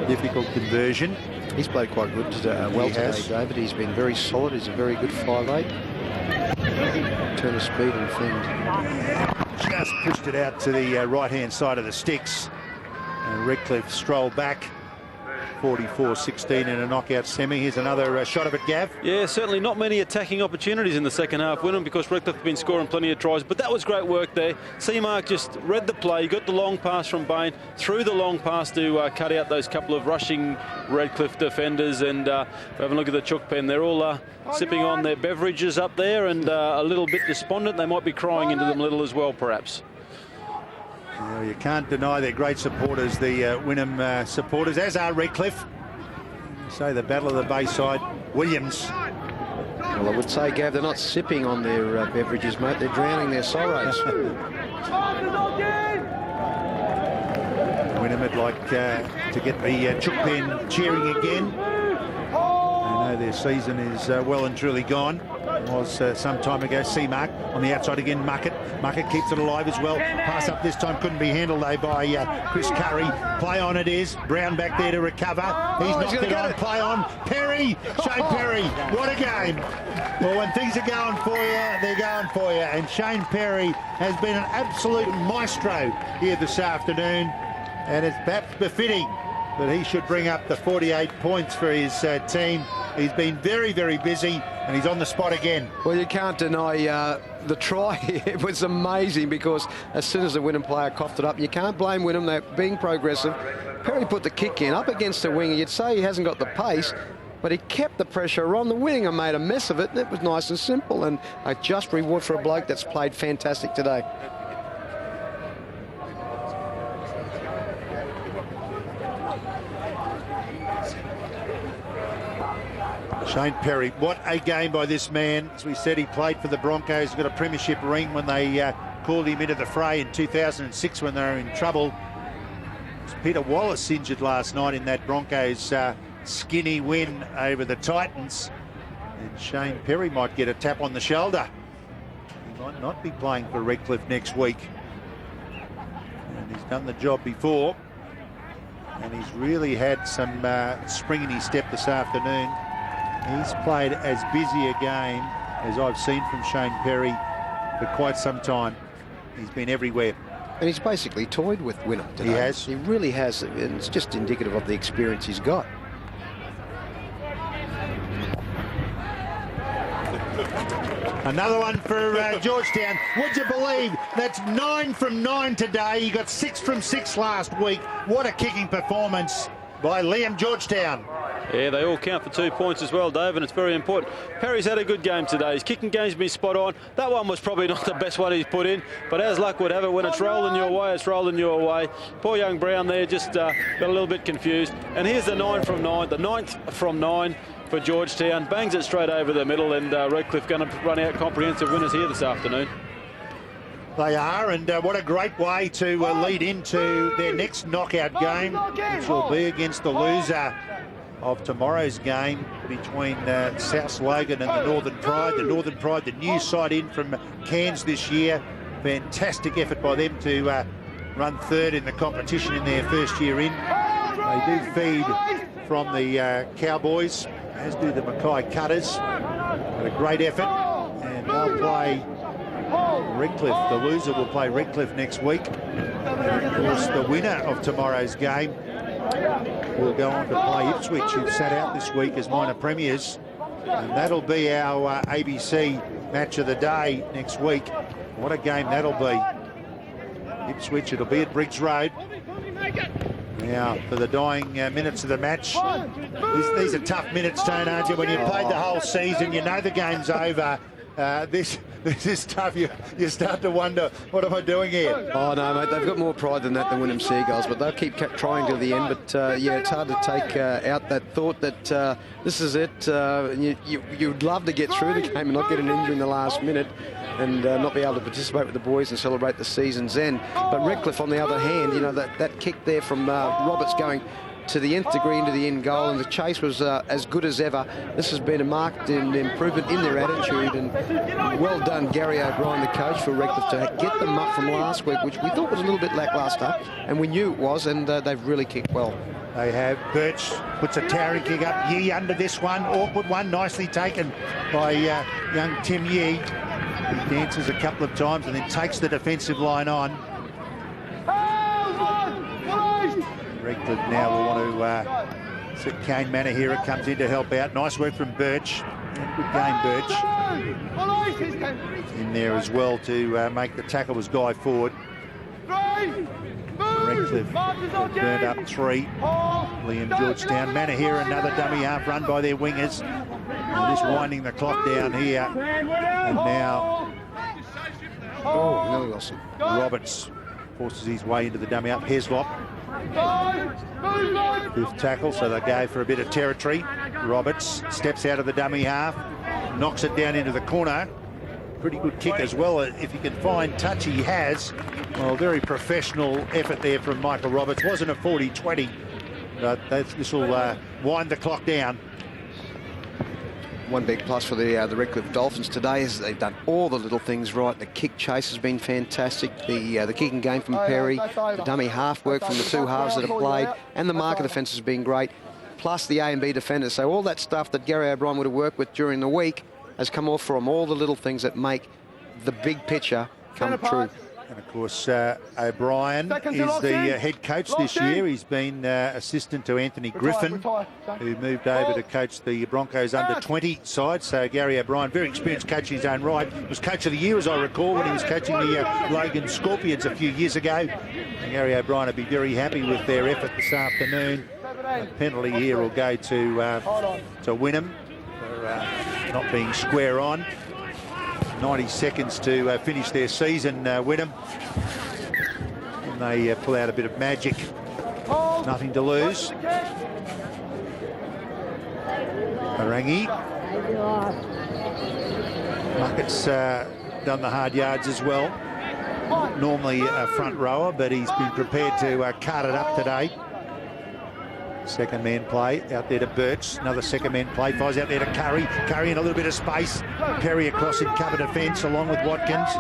[SPEAKER 2] Difficult conversion.
[SPEAKER 3] He's played quite good well today, David. He's been very solid. He's a very good 5'8". Turn of speed and fend.
[SPEAKER 2] Just pushed it out to the right-hand side of the sticks. And Redcliffe strolled back. 44-16 in a knockout semi. Here's another shot of it, Gav.
[SPEAKER 4] Yeah, certainly not many attacking opportunities in the second half, Wynum, because Redcliffe have been scoring plenty of tries, but that was great work there. Seamark just read the play, got the long pass from Bain, threw the long pass to cut out those couple of rushing Redcliffe defenders, and have a look at the chook pen. They're all sipping on their beverages up there and a little bit despondent. They might be crying into them a little as well, perhaps.
[SPEAKER 2] Well, you can't deny they're great supporters, the Wynum supporters, as are Redcliffe. So the battle of the Bayside. Williams.
[SPEAKER 3] Well, I would say, Gav, they're not sipping on their beverages, mate. They're drowning their sorrows.
[SPEAKER 2] Wynum would like to get the chook pen cheering again. They know their season is well and truly gone. It was some time ago. Seamark on the outside again. Muckett keeps it alive as well. Pass up this time couldn't be handled though by Chris Curry. Play on it is. Brown back there to recover. He's knocked it on. Play on. Perry. Shane Perry. What a game. Well, when things are going for you, they're going for you. And Shane Perry has been an absolute maestro here this afternoon. And it's perhaps befitting that he should bring up the 48 points for his team. He's been very, very busy, and he's on the spot again.
[SPEAKER 3] Well, you can't deny the try. It was amazing because as soon as the Wynum player coughed it up, you can't blame Wynum. They're being progressive. Perry put the kick in up against the winger. You'd say he hasn't got the pace, but he kept the pressure on. The winger made a mess of it. It was nice and simple, and a just reward for a bloke that's played fantastic today.
[SPEAKER 2] Shane Perry, what a game by this man. As we said, he played for the Broncos, got a premiership ring when they called him into the fray in 2006 when they were in trouble. Peter Wallace injured last night in that Broncos skinny win over the Titans. And Shane Perry might get a tap on the shoulder. He might not be playing for Redcliffe next week. And he's done the job before. And he's really had some spring in his step this afternoon. He's played as busy a game as I've seen from Shane Perry for quite some time. He's been everywhere.
[SPEAKER 3] And he's basically toyed with Wynum today.
[SPEAKER 2] He has.
[SPEAKER 3] He really has. And it's just indicative of the experience he's got.
[SPEAKER 2] Another one for Georgetown. Would you believe that's 9 from 9 today? He got 6 from 6 last week. What a kicking performance by Liam Georgetown.
[SPEAKER 4] Yeah, they all count for 2 points as well, Dave, and it's very important. Perry's had a good game today. His kicking game's been spot on. That one was probably not the best one he's put in, but as luck would have it, when it's rolling your way, it's rolling your way. Poor young Brown there just got a little bit confused. And here's the 9 from 9, the 9th from 9 for Georgetown. Bangs it straight over the middle, and Redcliffe going to run out comprehensive winners here this afternoon.
[SPEAKER 2] They are, and what a great way to lead into their next knockout game, which will be against the loser of tomorrow's game between South Logan and the Northern Pride. The Northern Pride, the new side in from Cairns this year. Fantastic effort by them to run third in the competition in their first year in. They do feed from the Cowboys, as do the Mackay Cutters. But a great effort, and they'll play Redcliffe. The loser will play Redcliffe next week. And of course, the winner of tomorrow's game will go on to play Ipswich, who've sat out this week as minor premiers. And that'll be our ABC match of the day next week. What a game that'll be. Ipswich, it'll be at Briggs Road. Now, for the dying minutes of the match, these are tough minutes, Tone, aren't you? When you've played the whole season, you know the game's over. This is tough. You start to wonder, what am I doing here?
[SPEAKER 3] Oh, no, mate, they've got more pride than that, than Wynum Seagulls, but they'll keep trying to the end. But, yeah, it's hard to take out that thought that this is it. You'd love to get through the game and not get an injury in the last minute and not be able to participate with the boys and celebrate the season's end. But Redcliffe, on the other hand, you know, that kick there from Roberts going to the nth degree into the end goal, and the chase was as good as ever. This has been a marked improvement in their attitude, and well done Gary O'Brien, the coach for Redcliffe, to get them up from last week, which we thought was a little bit lacklustre, and we knew it was, and they've really kicked well.
[SPEAKER 2] They have. Birch puts a towering kick up. Yee under this one. Awkward one. Nicely taken by young Tim Yee. He dances a couple of times and then takes the defensive line on. Redcliffe now will want to see Kane Manahira comes in to help out. Nice work from Birch. Good game, Birch. In there as well to make the tackle was Guy Ford. Redcliffe burned up 3. Liam Georgetown. Manahira, another dummy half run by their wingers. And just winding the clock down here. And now Roberts forces his way into the dummy up. Heslop. 5th tackle, so they go for a bit of territory. Roberts steps out of the dummy half, knocks it down into the corner. Pretty good kick as well. If he can find touch, he has. Well, very professional effort there from Michael Roberts. Wasn't a 40-20, but this will wind the clock down.
[SPEAKER 3] One big plus for the Redcliffe Dolphins today is they've done all the little things right. The kick chase has been fantastic. The kicking game from Perry, the dummy half work from the 2 halves that have played, and the marker defence has been great, plus the A and B defenders. So all that stuff that Gary O'Brien would have worked with during the week has come off from all the little things that make the big picture come true.
[SPEAKER 2] And of course, O'Brien is the head coach this year. He's been assistant to Anthony Griffin, who moved over to coach the Broncos under-20 side. So Gary O'Brien, very experienced coach in his own right, was coach of the year, as I recall, when he was coaching the Logan Scorpions a few years ago. And Gary O'Brien will be very happy with their effort this afternoon. A penalty here will go to Wynum for not being square on. 90 seconds to finish their season, Wynum. And they pull out a bit of magic. Nothing to lose. Harangi. Muckett's done the hard yards as well. Normally a front rower, but he's been prepared to cut it up today. Second man play out there to Birch. Another second man play. Fires out there to Curry. Curry in a little bit of space. Perry across in cover defence along with Watkins.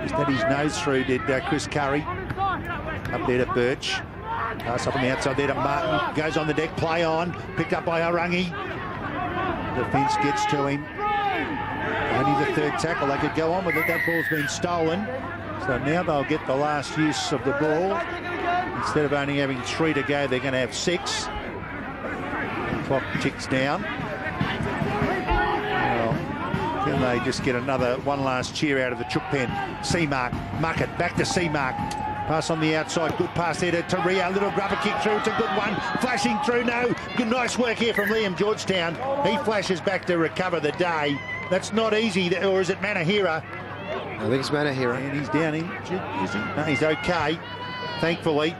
[SPEAKER 2] Just had his nose through, did Chris Curry. Up there to Birch. Pass up on the outside there to Martin. Goes on the deck. Play on. Picked up by Harangi. Defence gets to him. Only the 3rd tackle. They could go on with it. That ball's been stolen. So now they'll get the last use of the ball. Instead of only having 3 to go, they're going to have 6. The clock ticks down. Well, can they just get one last cheer out of the chook pen? Seamark, Muckett, back to Seamark. Pass on the outside, good pass there to Rio. Little grubber kick through, it's a good one. Flashing through, no. Good, nice work here from Liam Georgetown. He flashes back to recover the day. That's not easy, or is it Manahira?
[SPEAKER 3] I think it's Manahira.
[SPEAKER 2] And he's down in, is he? No, he's okay, thankfully.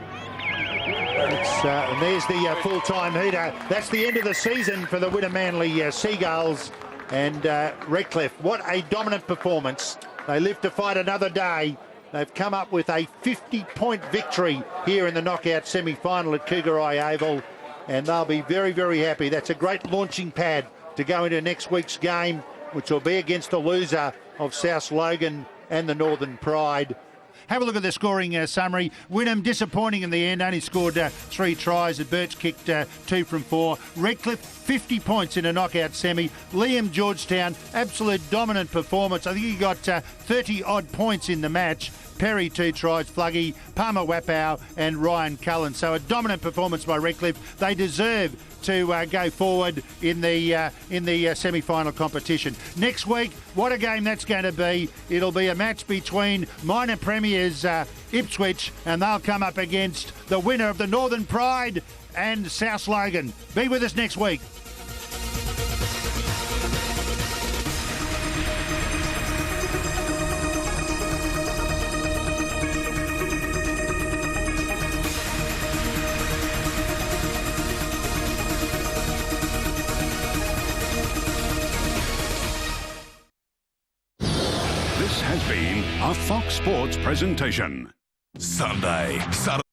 [SPEAKER 2] And there's the full-time heater. That's the end of the season for the Wynum Manly Seagulls and Redcliffe. What a dominant performance. They live to fight another day. They've come up with a 50-point victory here in the knockout semi-final at Cougarai Oval, and they'll be very, very happy. That's a great launching pad to go into next week's game, which will be against the loser of South Logan and the Northern Pride. Have a look at the scoring summary. Wynum disappointing in the end, only scored 3 tries. Birch kicked 2 from 4. Redcliffe 50 points in a knockout semi. Liam Georgetown, absolute dominant performance. I think he got 30 odd points in the match. Perry 2 tries, Fluggy, Palmer Wapau and Ryan Cullen. So a dominant performance by Redcliffe. They deserve to go forward in the semi-final competition. Next week, what a game that's going to be. It'll be a match between minor premiers Ipswich, and they'll come up against the winner of the Northern Pride and South Logan. Be with us next week.
[SPEAKER 7] This has been a Fox Sports presentation. Sunday.